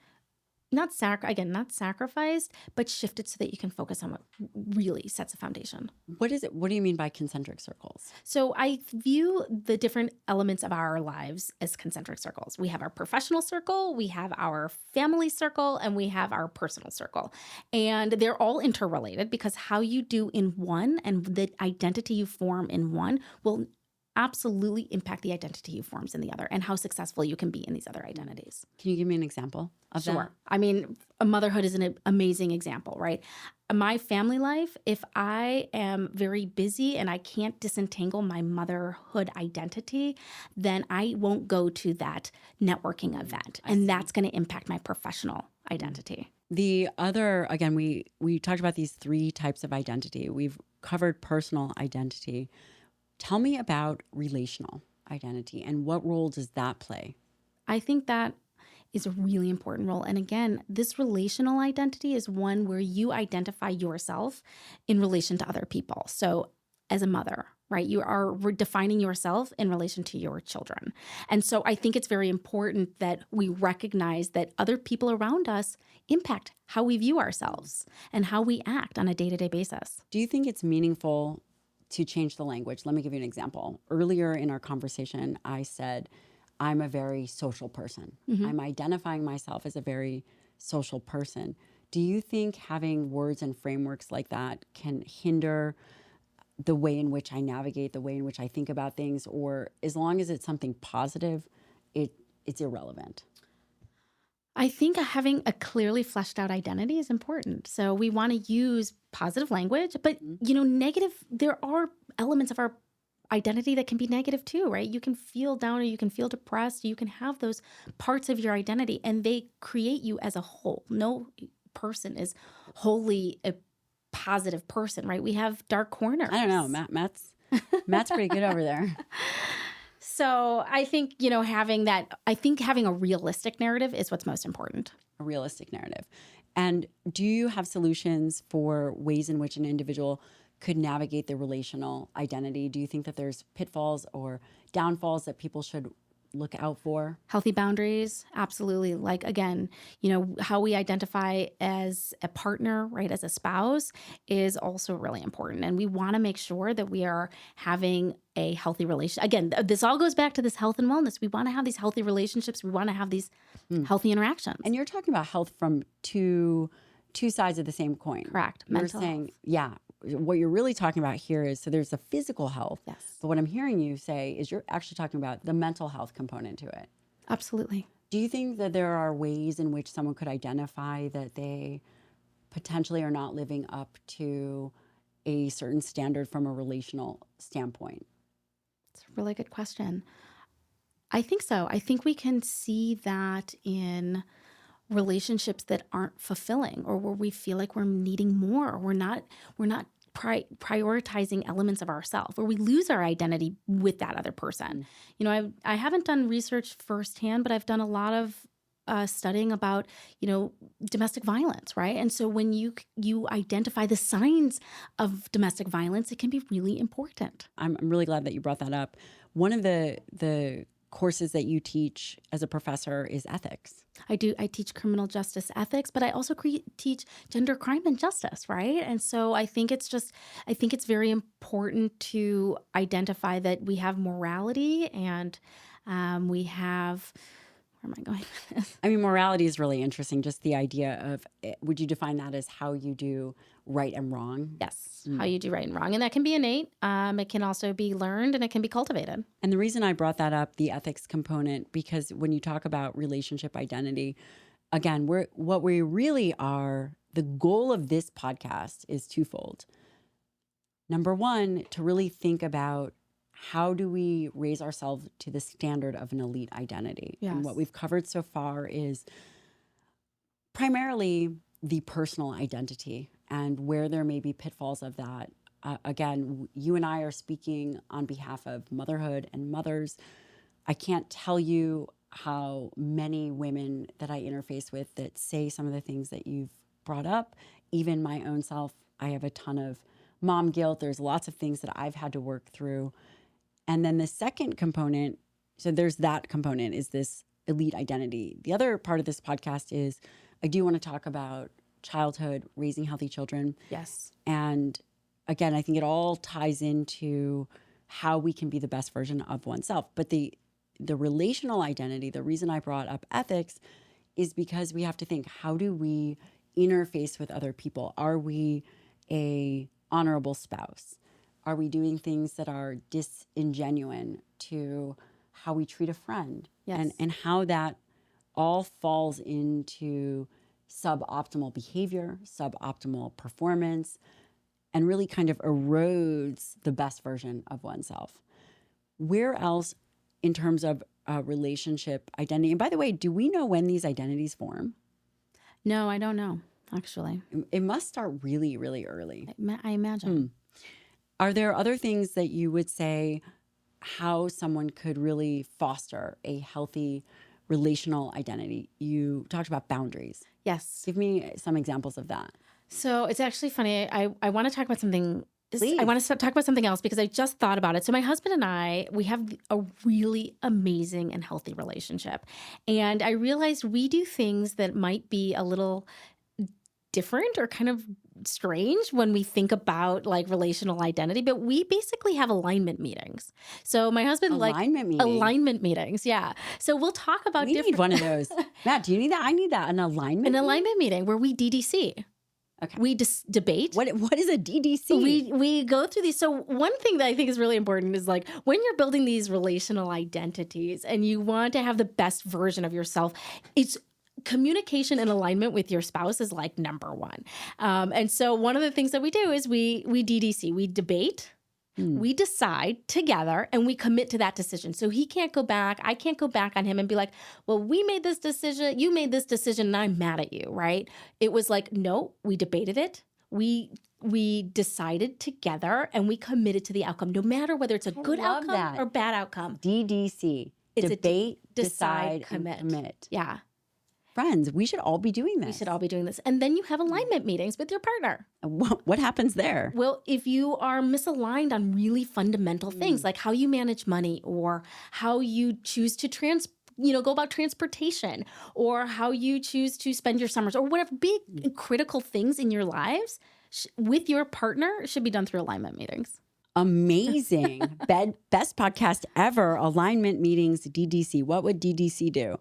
not sacrificed, but shifted so that you can focus on what really sets a foundation. What is it? What do you mean by concentric circles? So I view the different elements of our lives as concentric circles. We have our professional circle, we have our family circle, and we have our personal circle. And they're all interrelated, because how you do in one and the identity you form in one will absolutely impact the identity you forms in the other, and how successful you can be in these other identities. Can you give me an example of that? Sure. I mean, motherhood is an amazing example, right? My family life, if I am very busy and I can't disentangle my motherhood identity, then I won't go to that networking event. And that's going to impact my professional identity. The other, again, we talked about these three types of identity. We've covered personal identity. Tell me about relational identity and what role does that play? I think that is a really important role. And again, this relational identity is one where you identify yourself in relation to other people. So as a mother, right, you are defining yourself in relation to your children. And so I think it's very important that we recognize that other people around us impact how we view ourselves and how we act on a day-to-day basis. Do you think it's meaningful to change the language? Let me give you an example. Earlier in our conversation, I said, I'm a very social person. I'm identifying myself as a very social person. Do you think having words and frameworks like that can hinder the way in which I navigate, the way in which I think about things, or as long as it's something positive, it's irrelevant? I think having a clearly fleshed out identity is important. So we want to use positive language, but negative, there are elements of our identity that can be negative too, right? You can feel down or you can feel depressed. You can have those parts of your identity and they create you as a whole. No person is wholly a positive person, right? We have dark corners. I don't know. Matt's pretty good over there. So I think, having a realistic narrative is what's most important. A realistic narrative. And do you have solutions for ways in which an individual could navigate the relational identity? Do you think that there's pitfalls or downfalls that people should look out for? Healthy boundaries, absolutely. Like, again, how we identify as a partner, right, as a spouse is also really important. And we want to make sure that we are having a healthy relationship. Again, this all goes back to this health and wellness. We want to have these healthy relationships. We want to have these healthy interactions. And you're talking about health from two sides of the same coin. Correct. You're Mental saying, health. yeah, what you're really talking about here is, so there's the physical health. Yes. But what I'm hearing you say is you're actually talking about the mental health component to it. Absolutely. Do you think that there are ways in which someone could identify that they potentially are not living up to a certain standard from a relational standpoint? It's a really good question. I think so. I think we can see that in relationships that aren't fulfilling or where we feel like we're needing more or we're not prioritizing elements of ourselves, where we lose our identity with that other person. I haven't done research firsthand, but I've done a lot of studying about, domestic violence, right? And so when you identify the signs of domestic violence, it can be really important. I'm really glad that you brought that up. One of the courses that you teach as a professor is ethics. I teach criminal justice ethics, but I also teach gender crime and justice, right? And so I think it's very important to identify that we have morality and we have, where am I going with this? I mean, morality is really interesting. Just the idea of, would you define that as how you do right and wrong? Yes, how you do right and wrong. And that can be innate. It can also be learned and it can be cultivated. And the reason I brought that up, the ethics component, because when you talk about relationship identity, again, what we really are, the goal of this podcast is twofold. Number one, to really think about how do we raise ourselves to the standard of an elite identity? Yes. And what we've covered so far is primarily the personal identity and where there may be pitfalls of that. Again, you and I are speaking on behalf of motherhood and mothers. I can't tell you how many women that I interface with that say some of the things that you've brought up. Even my own self, I have a ton of mom guilt. There's lots of things that I've had to work through. And then the second component, so there's that component, is this elite identity. The other part of this podcast is I do want to talk about childhood, raising healthy children. Yes. And again, I think it all ties into how we can be the best version of oneself. But the relational identity, the reason I brought up ethics is because we have to think, how do we interface with other people? Are we a honorable spouse? Are we doing things that are disingenuine to how we treat a friend? Yes. And how that all falls into suboptimal behavior, suboptimal performance, and really kind of erodes the best version of oneself. Where else in terms of relationship identity? And by the way, do we know when these identities form? No, I don't know, actually. It must start really, really early. I imagine. Are there other things that you would say how someone could really foster a healthy relational identity, you talked about boundaries. Yes. Give me some examples of that. So it's actually funny. I want to talk about something. Please. I want to talk about something else because I just thought about it. So my husband and I, we have a really amazing and healthy relationship. And I realized we do things that might be a little different or kind of strange when we think about like relational identity, but we basically have alignment meetings. So my husband Alignment meeting. alignment meetings. Yeah. So we'll talk about We need one of those. Matt, do you need that? I need that. An alignment alignment meeting where we DDC. Okay. We debate. What is a DDC? We go through these. So one thing that I think is really important is like when you're building these relational identities and you want to have the best version of yourself, it's communication and alignment with your spouse is like number one. And so one of the things that we do is we DDC, we debate. We decide together and we commit to that decision. So he can't go back. I can't go back on him and be like, well, we made this decision. You made this decision and I'm mad at you, right? It was like, no, we debated it. We decided together and we committed to the outcome, no matter whether it's a good outcome or bad outcome. DDC. It's debate, decide, and commit. Yeah. Friends, we should all be doing this. We should all be doing this. And then you have alignment meetings with your partner. What happens there? Well, if you are misaligned on really fundamental things, like how you manage money or how you choose to go about transportation or how you choose to spend your summers or whatever big critical things in your lives with your partner should be done through alignment meetings. Amazing. Best podcast ever. Alignment meetings, DDC. What would DDC do?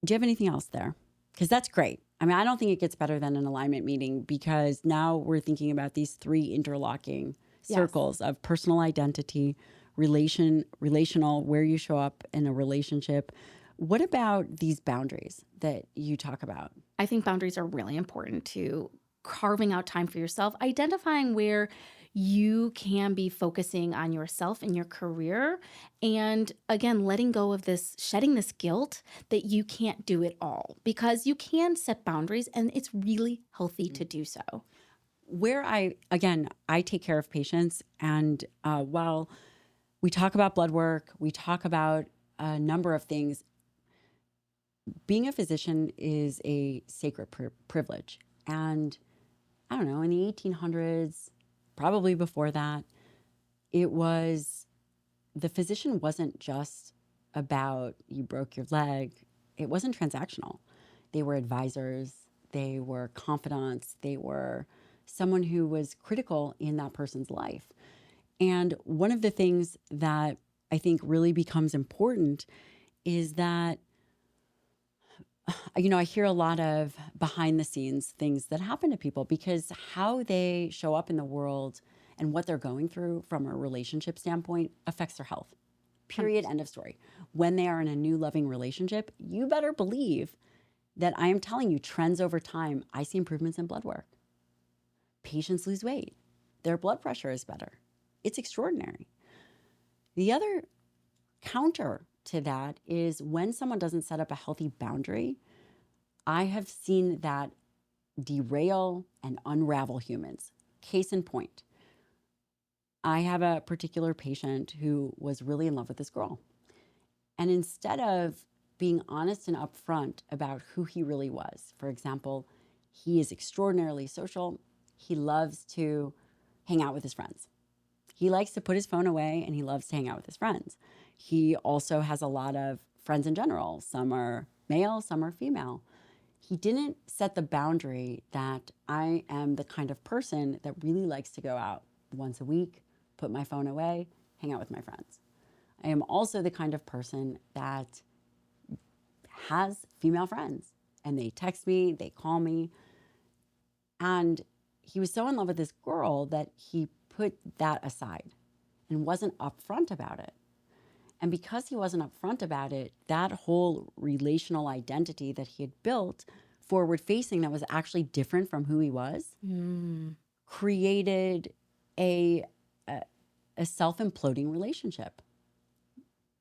Do you have anything else there? Because that's great. I mean, I don't think it gets better than an alignment meeting because now we're thinking about these three interlocking circles of personal identity, relational, where you show up in a relationship. What about these boundaries that you talk about? I think boundaries are really important to carving out time for yourself, identifying where you can be focusing on yourself and your career. And again, letting go of shedding this guilt that you can't do it all because you can set boundaries and it's really healthy to do so. Where I take care of patients. And while we talk about blood work, we talk about a number of things, being a physician is a sacred privilege. And I don't know, in the 1800s, probably before that, the physician wasn't just about you broke your leg. It wasn't transactional. They were advisors. They were confidants. They were someone who was critical in that person's life. And one of the things that I think really becomes important is that I hear a lot of behind the scenes things that happen to people because how they show up in the world and what they're going through from a relationship standpoint affects their health. Period. End of story. When they are in a new loving relationship, you better believe that I am telling you trends over time. I see improvements in blood work. Patients lose weight. Their blood pressure is better. It's extraordinary. The other counter to that is when someone doesn't set up a healthy boundary, I have seen that derail and unravel humans. Case in point, I have a particular patient who was really in love with this girl. And instead of being honest and upfront about who he really was, for example, he is extraordinarily social. He loves to hang out with his friends. He likes to put his phone away and he loves to hang out with his friends. He also has a lot of friends in general. Some are male, some are female. He didn't set the boundary that I am the kind of person that really likes to go out once a week, put my phone away, hang out with my friends. I am also the kind of person that has female friends and they text me, they call me. And he was so in love with this girl that he put that aside and wasn't upfront about it. And because he wasn't upfront about it, that whole relational identity that he had built forward facing that was actually different from who he was created a self-imploding relationship.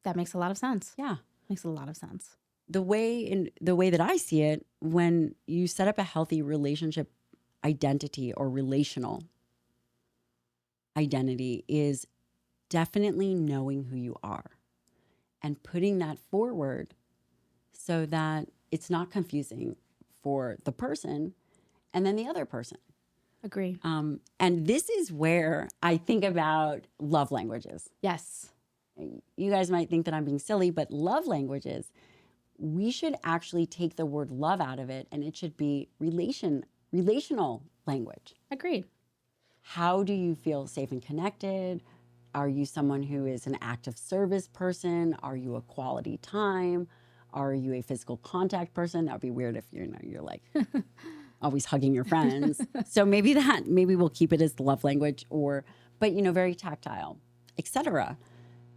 That makes a lot of sense. Yeah. Makes a lot of sense. The way that I see it, when you set up a healthy relationship identity or relational identity is definitely knowing who you are and putting that forward so that it's not confusing for the person and then the other person. Agree. And this is where I think about love languages. Yes. You guys might think that I'm being silly, but love languages, we should actually take the word love out of it, and it should be relational language. Agreed. How do you feel safe and connected? Are you someone who is an active service person? Are you a quality time? Are you a physical contact person? That would be weird if you're like always hugging your friends. So maybe we'll keep it as the love language, but very tactile, etc.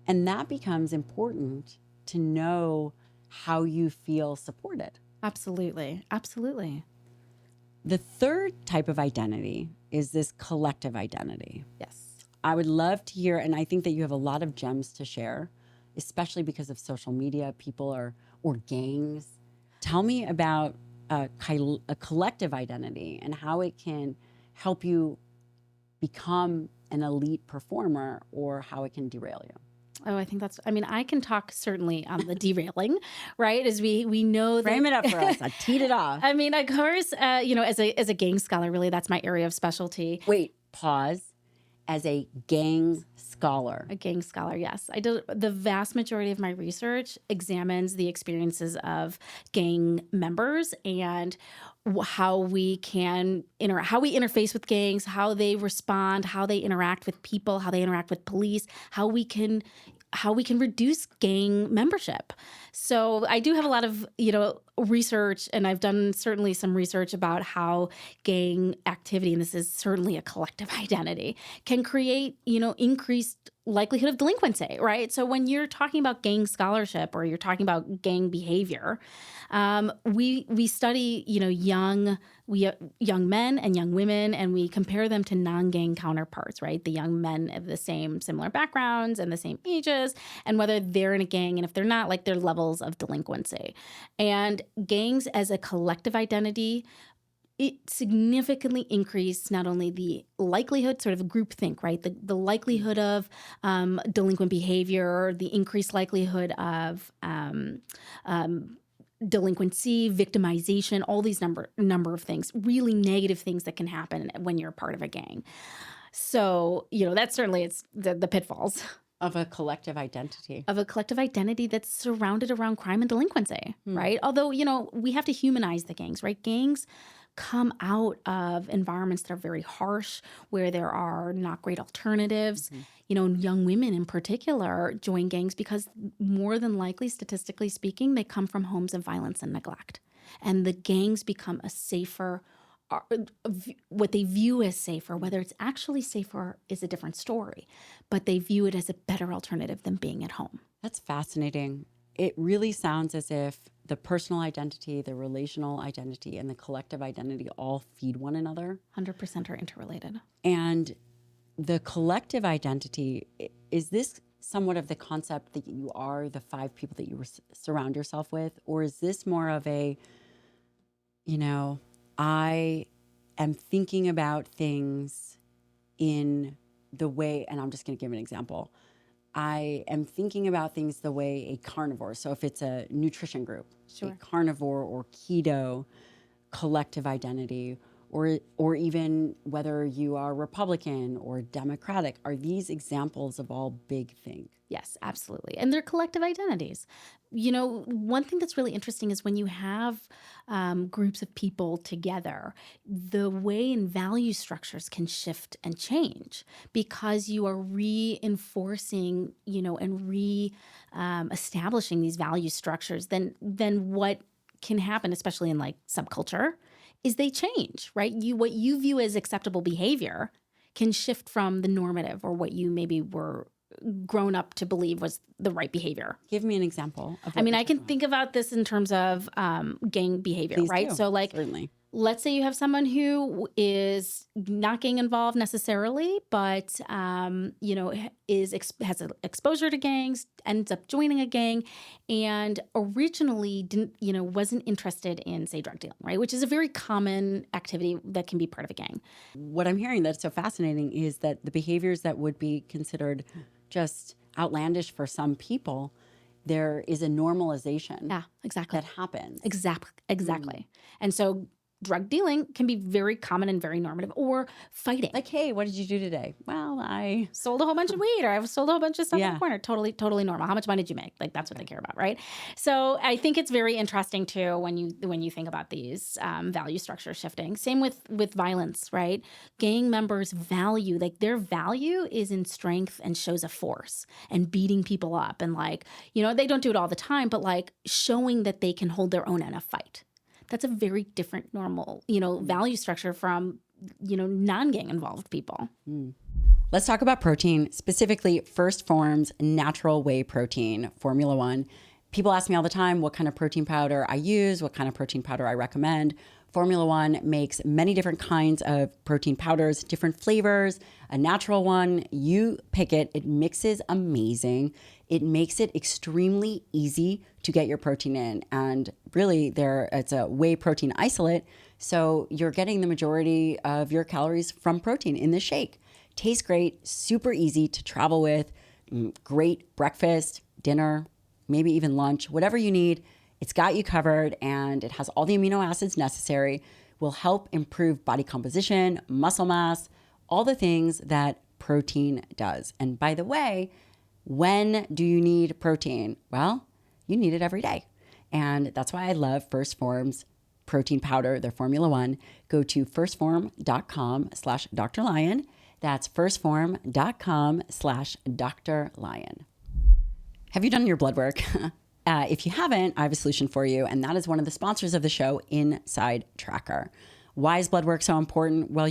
And that becomes important to know how you feel supported. Absolutely. Absolutely. The third type of identity is this collective identity. Yes. I would love to hear, and I think that you have a lot of gems to share, especially because of social media, or gangs. Tell me about a collective identity and how it can help you become an elite performer, or how it can derail you. Oh, I think I can talk certainly on the derailing, right? As we know that. Frame it up for us. I teed it off. I mean, of course, as a gang scholar, really, that's my area of specialty. Wait, pause. As a gang scholar. A gang scholar, yes. I do. The vast majority of my research examines the experiences of gang members and how we interface with gangs, how they respond, how they interact with people, how they interact with police, how we can reduce gang membership. So I do have a lot of, research, and I've done certainly some research about how gang activity, and this is certainly a collective identity, can create, increased likelihood of delinquency, right? So when you're talking about gang scholarship or you're talking about gang behavior, we study, young men and young women, and we compare them to non-gang counterparts, right? The young men of the similar backgrounds and the same ages, and whether they're in a gang, and if they're not, like their levels of delinquency. And gangs as a collective identity, it significantly increased not only the likelihood, sort of groupthink, right? The likelihood of delinquent behavior, the increased likelihood of delinquency, victimization, all these number of things, really negative things that can happen when you're part of a gang. So, that's certainly it's the pitfalls. Of a collective identity. Of a collective identity that's surrounded around crime and delinquency, right? Although, we have to humanize the gangs, right? Gangs come out of environments that are very harsh, where there are not great alternatives. Young women in particular join gangs because more than likely, statistically speaking, they come from homes of violence and neglect. And the gangs become a safer, what they view as safer, whether it's actually safer is a different story, but they view it as a better alternative than being at home. That's fascinating. It really sounds as if the personal identity, the relational identity, and the collective identity all feed one another. 100% are interrelated. And the collective identity, is this somewhat of the concept that you are the 5 people that you surround yourself with? Or is this more of a, I am thinking about things in the way, and I'm just going to give an example. I am thinking about things the way a carnivore, so if it's a nutrition group, Sure. a carnivore or keto collective identity, or even whether you are Republican or Democratic, are these examples of all big think? Yes, absolutely. And they're collective identities. One thing that's really interesting is when you have groups of people together, the way and value structures can shift and change because you are reinforcing, and establishing these value structures. Then what can happen, especially in like subculture, is they change, right? What you view as acceptable behavior can shift from the normative or what you maybe were grown up to believe was the right behavior. Give me an example. I can think about this in terms of gang behavior, Please right? do. So Certainly. let's say you have someone who is not gang involved necessarily, but has an exposure to gangs, ends up joining a gang, and originally wasn't interested in, say, drug dealing, right? Which is a very common activity that can be part of a gang. What I'm hearing that's so fascinating is that the behaviors that would be considered just outlandish for some people there is a normalization Yeah, exactly. that happens. Exactly. And so drug dealing can be very common and very normative, or fighting. Like, hey, what did you do today? Well, I Sold a whole bunch of weed, or I've sold a whole bunch of stuff in Yeah. the corner. Totally normal. How much money did you make? Like, that's what they care about, right? So I think it's very interesting too when you think about these value structure shifting. Same with violence, right? Gang members value, like their value is in strength and shows of force and beating people up, and like, they don't do it all the time, but like showing that they can hold their own in a fight. That's a very different normal, value structure from, non-gang involved people. Let's talk about protein, specifically First Form's natural whey protein, Formula One. People ask me all the time what kind of protein powder I use, what kind of protein powder I recommend. Formula One makes many different kinds of protein powders, different flavors. A natural one, you pick it. It mixes amazing. It makes it extremely easy to get your protein in. And really, it's a whey protein isolate. So you're getting the majority of your calories from protein in the shake. Tastes great, super easy to travel with, great breakfast, dinner, maybe even lunch, whatever you need. It's got you covered, and it has all the amino acids necessary, will help improve body composition, muscle mass, all the things that protein does. And by the way, when do you need protein? Well, you need it every day. And that's why I love First Form's protein powder, their Formula One. Go to firstform.com/Dr. Lyon. That's firstform.com/Dr. Lyon. Have you done your blood work? If you haven't, I have a solution for you, and that is one of the sponsors of the show, Inside Tracker. Why is blood work so important? Well,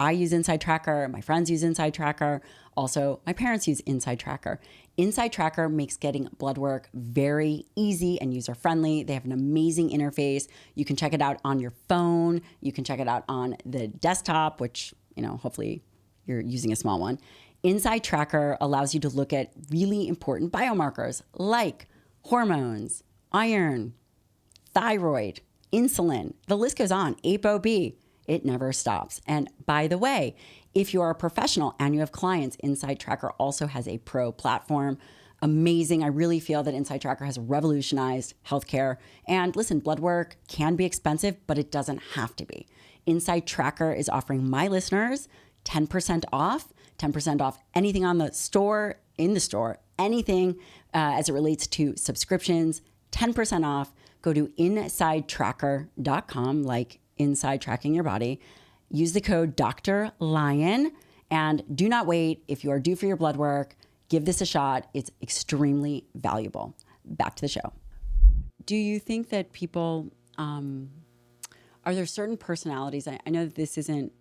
I use Inside Tracker. My friends use Inside Tracker. Also, my parents use Inside Tracker. Inside Tracker makes getting blood work very easy and user-friendly. They have an amazing interface. You can check it out on your phone. You can check it out on the desktop, which, hopefully you're using a small one. Inside Tracker allows you to look at really important biomarkers like hormones, iron, thyroid, insulin. The list goes on. ApoB. It never stops. And by the way, if you are a professional and you have clients, Inside Tracker also has a pro platform. Amazing. I really feel that Inside Tracker has revolutionized healthcare. And listen, blood work can be expensive, but it doesn't have to be. Inside Tracker is offering my listeners 10% off anything on the store, anything as it relates to subscriptions, 10% off. Go to insidetracker.com, like inside tracking your body. Use the code Dr. Lyon, and do not wait. If you are due for your blood work, give this a shot. It's extremely valuable. Back to the show. Do you think that people, are there certain personalities? I know that this isn't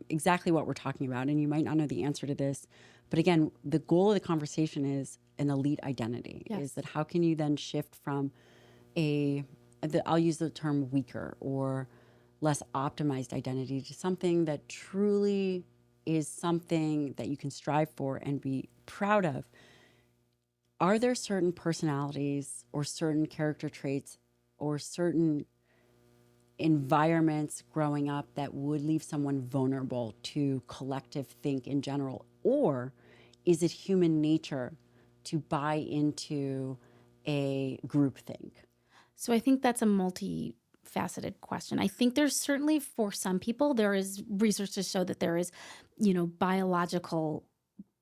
exactly what we're talking about, and you might not know the answer to this, but again, the goal of the conversation is an elite identity. Yes. Is that how can you then shift from I'll use the term weaker or less optimized identity to something that truly is something that you can strive for and be proud of? Are there certain personalities or certain character traits or certain environments growing up that would leave someone vulnerable to collective think in general? Or is it human nature to buy into a group think? So I think that's a multifaceted question. I think there's certainly, for some people, there is research to show that there is, biological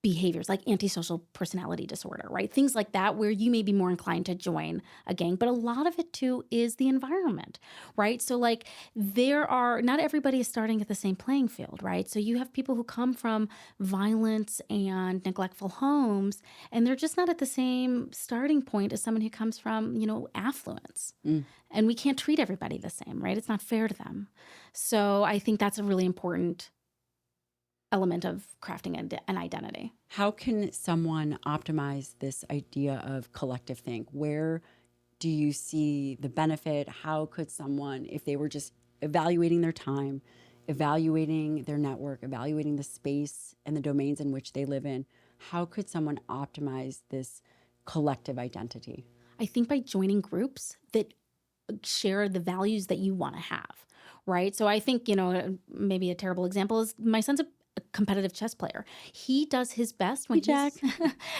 behaviors like antisocial personality disorder, right? Things like that, where you may be more inclined to join a gang. But a lot of it too is the environment, right? So like not everybody is starting at the same playing field, right? So you have people who come from violence and neglectful homes, and they're just not at the same starting point as someone who comes from, affluence. And we can't treat everybody the same, right? It's not fair to them. So I think that's a really important element of crafting an identity. How can someone optimize this idea of collective think? Where do you see the benefit? How could someone, if they were just evaluating their time, evaluating their network, evaluating the space and the domains in which they live in, how could someone optimize this collective identity? I think by joining groups that share the values that you want to have, right? So I think, maybe a terrible example is my son's a competitive chess player. He does his best when Hey, Jack.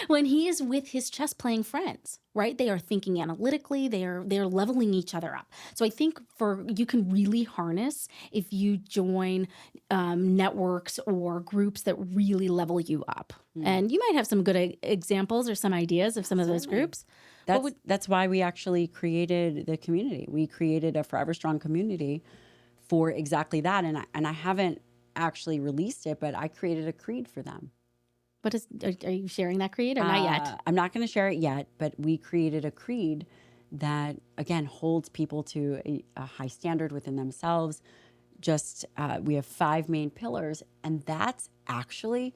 when he is with his chess playing friends, right? They are thinking analytically. They're leveling each other up. So I think you can really harness if you join networks or groups that really level you up. And you might have some good examples or some ideas of some of those Certainly. groups. That's why we actually created the community. We created a Forever Strong community for exactly that. And I haven't actually released it, but I created a creed for them. Are you sharing that creed or not yet? I'm not going to share it yet, but we created a creed that, again, holds people to a high standard within themselves. We have 5 main pillars, and that's actually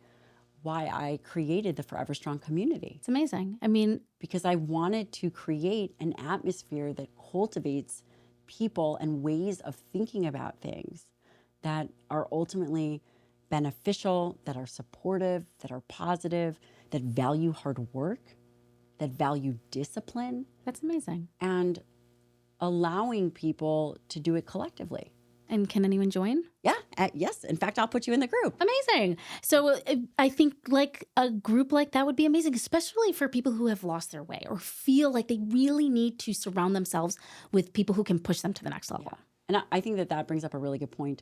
why I created the Forever Strong community. It's amazing. I mean, because I wanted to create an atmosphere that cultivates people and ways of thinking about things that are ultimately beneficial, that are supportive, that are positive, that value hard work, that value discipline, that's amazing. and allowing people to do it collectively. And can anyone join? Yeah, yes. In fact, I'll put you in the group. Amazing. So I think like a group like that would be amazing, especially for people who have lost their way or feel like they really need to surround themselves with people who can push them to the next level. Yeah. And I think that brings up a really good point.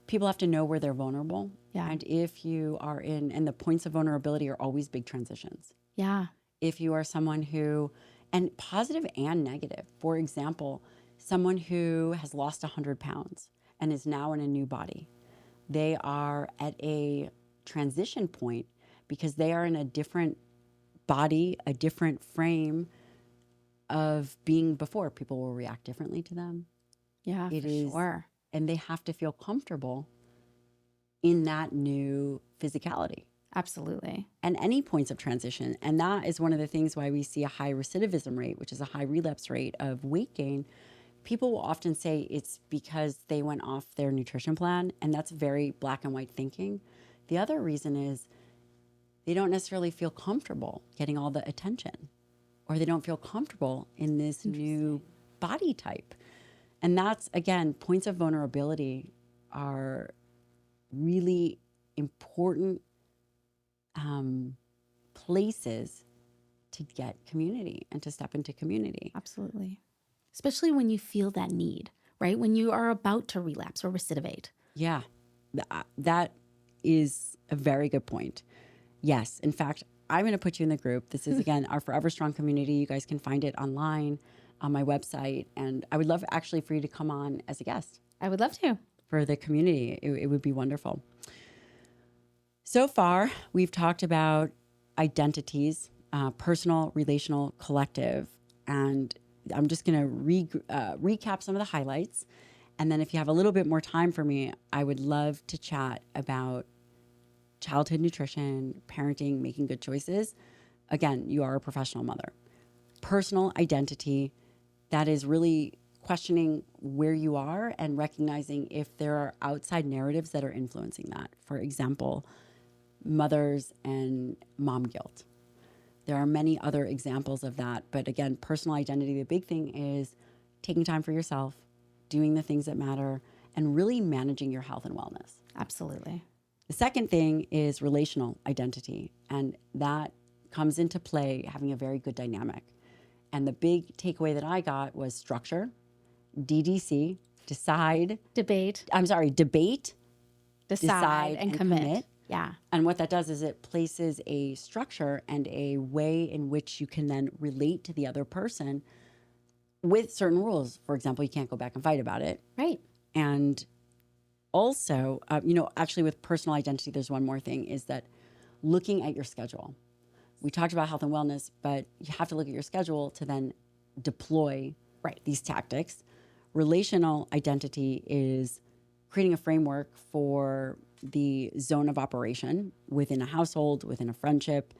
People have to know where they're vulnerable. Yeah. And if you are and the points of vulnerability are always big transitions. Yeah. If you are someone who, and positive and negative, for example, someone who has lost 100 pounds and is now in a new body, they are at a transition point because they are in a different body, a different frame of being before. People will react differently to them. Yeah, for sure. And they have to feel comfortable in that new physicality. Absolutely. And any points of transition. And that is one of the things why we see a high recidivism rate, which is a high relapse rate of weight gain. People will often say it's because they went off their nutrition plan, and that's very black and white thinking. The other reason is they don't necessarily feel comfortable getting all the attention, or they don't feel comfortable in this new body type. And that's, again, points of vulnerability are really important places to get community and to step into community. Absolutely. Especially when you feel that need, right? When you are about to relapse or recidivate. Yeah, that is a very good point. Yes. In fact, I'm going to put you in the group. This is, again, our Forever Strong community. You guys can find it online on my website. And I would love actually for you to come on as a guest. I would love to. For the community. It would be wonderful. So far, we've talked about identities, personal, relational, collective. And I'm just going to recap some of the highlights. And then if you have a little bit more time for me, I would love to chat about childhood nutrition, parenting, making good choices. Again, you are a professional mother. Personal identity, that is really questioning where you are and recognizing if there are outside narratives that are influencing that. For example, mothers and mom guilt. There are many other examples of that. But again, personal identity, the big thing is taking time for yourself, doing the things that matter, and really managing your health and wellness. Absolutely. The second thing is relational identity. And that comes into play having a very good dynamic. And the big takeaway that I got was structure, DDC, debate, decide, and commit. Yeah. And what that does is it places a structure and a way in which you can then relate to the other person with certain rules. For example, you can't go back and fight about it. Right. And also, actually with personal identity, there's one more thing, is that looking at your schedule. We talked about health and wellness, but you have to look at your schedule to then deploy these tactics. Relational identity is creating a framework for the zone of operation within a household, within a friendship.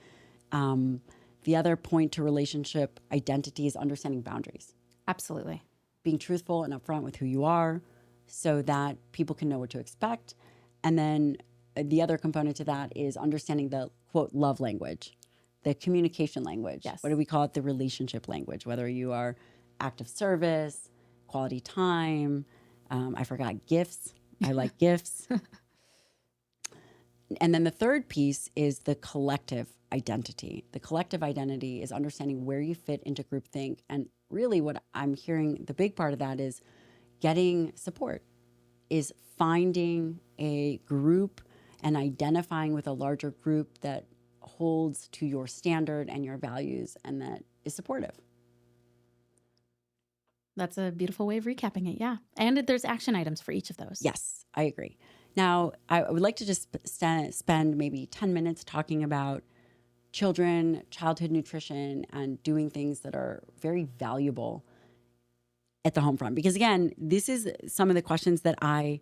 The other point to relationship identity is understanding boundaries. Absolutely. Being truthful and upfront with who you are so that people can know what to expect. And then the other component to that is understanding the, quote, love language, the communication language. Yes. What do we call it? The relationship language, whether you are act of service, quality time. I forgot gifts. I like gifts. And then the third piece is the collective identity. The collective identity is understanding where you fit into groupthink. And really what I'm hearing, the big part of that is getting support, is finding a group and identifying with a larger group that holds to your standard and your values and that is supportive. That's a beautiful way of recapping it. Yeah. And there's action items for each of those. Yes, I agree. Now, I would like to just spend maybe 10 minutes talking about children, childhood nutrition, and doing things that are very valuable at the home front. Because again, this is some of the questions that I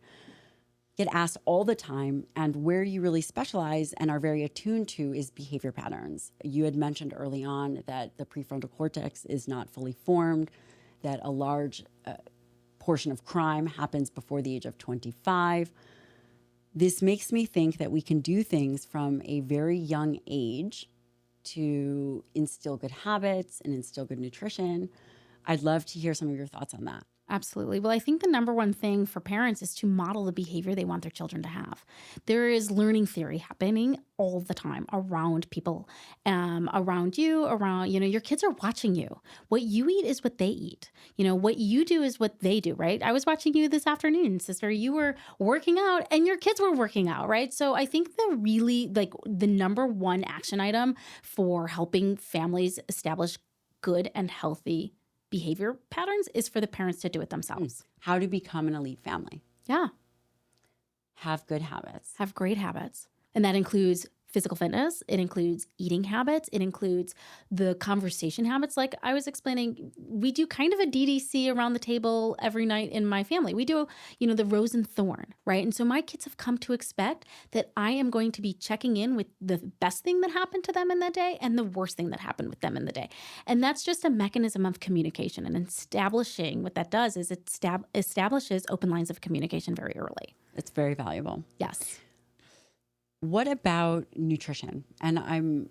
get asked all the time, and where you really specialize and are very attuned to is behavior patterns. You had mentioned early on that the prefrontal cortex is not fully formed, that a large portion of crime happens before the age of 25. This makes me think that we can do things from a very young age to instill good habits and instill good nutrition. I'd love to hear some of your thoughts on that. Absolutely. Well, I think the number one thing for parents is to model the behavior they want their children to have. There is learning theory happening all the time around people, around you, your kids are watching you. What you eat is what they eat. What you do is what they do, right? I was watching you this afternoon, sister. You were working out and your kids were working out, right? So I think the number one action item for helping families establish good and healthy behavior patterns is for the parents to do it themselves. How to become an elite family. Yeah. Have good habits. Have great habits. And that includes physical fitness. It includes eating habits. It includes the conversation habits. Like I was explaining, we do kind of a DDC around the table every night in my family. We do, the rose and thorn, right? And so my kids have come to expect that I am going to be checking in with the best thing that happened to them in the day and the worst thing that happened with them in the day. And that's just a mechanism of communication. And establishing what that does is it establishes open lines of communication very early. It's very valuable. Yes. What about nutrition? And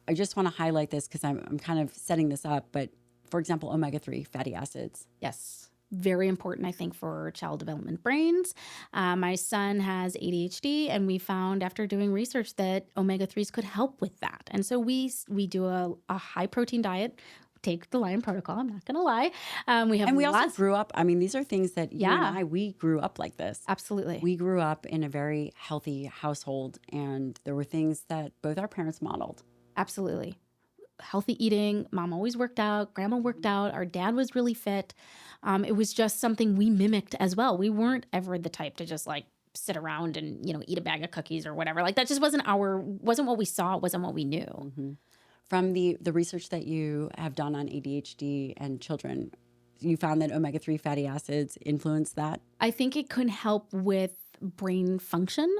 I just want to highlight this because I'm kind of setting this up. But for example, omega-3 fatty acids. Yes. Very important, I think, for child development brains. My son has ADHD, and we found after doing research that omega-3s could help with that. And so we do a high protein diet. Take the Lyon protocol. I'm not going to lie. We also grew up. I mean, these are things that you and we grew up like this. Absolutely. We grew up in a very healthy household, and there were things that both our parents modeled. Absolutely. Healthy eating. Mom always worked out. Grandma worked out. Our dad was really fit. It was just something we mimicked as well. We weren't ever the type to just sit around and, eat a bag of cookies or whatever. That just wasn't what we saw. It wasn't what we knew. Mm-hmm. From the research that you have done on ADHD and children, you found that omega-3 fatty acids influence that? I think it could help with brain function.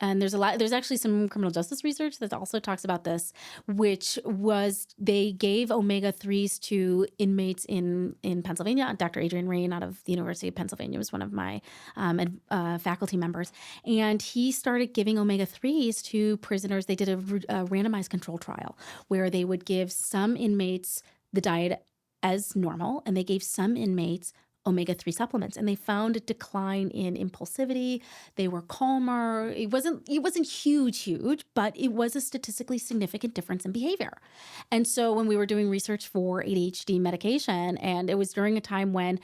And there's actually some criminal justice research that also talks about this, which was they gave omega-3s to inmates in Pennsylvania. Dr. Adrian Rain out of the University of Pennsylvania was one of my faculty members. And he started giving omega-3s to prisoners. They did a randomized control trial where they would give some inmates the diet as normal, and they gave some inmates omega-3 supplements, and they found a decline in impulsivity. They were calmer. It wasn't huge, but it was a statistically significant difference in behavior. And so when we were doing research for ADHD medication, and it was during a time when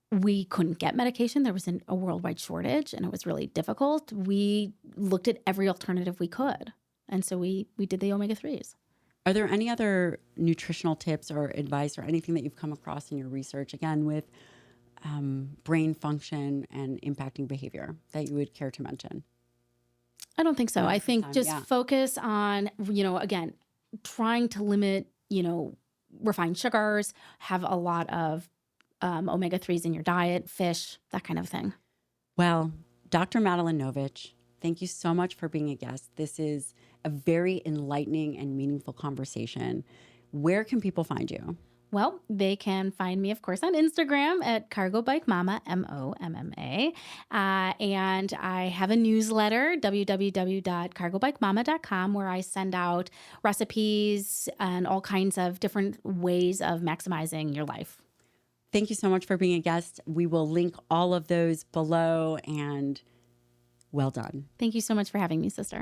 we couldn't get medication, there was a worldwide shortage, and it was really difficult. We looked at every alternative we could. And so we did the omega-3s. Are there any other nutritional tips or advice or anything that you've come across in your research, again, with brain function and impacting behavior that you would care to mention? I don't think so. I think just focus on, again, trying to limit, refined sugars, have a lot of omega-3s in your diet, fish, that kind of thing. Well, Dr. Madeleine Novich, thank you so much for being a guest. This is a very enlightening and meaningful conversation. Where can people find you? Well, they can find me, of course, on Instagram at Cargo Bike Mama, MOMMA. And I have a newsletter, www.cargobikemama.com, where I send out recipes and all kinds of different ways of maximizing your life. Thank you so much for being a guest. We will link all of those below, and Well done. Thank you so much for having me, sister.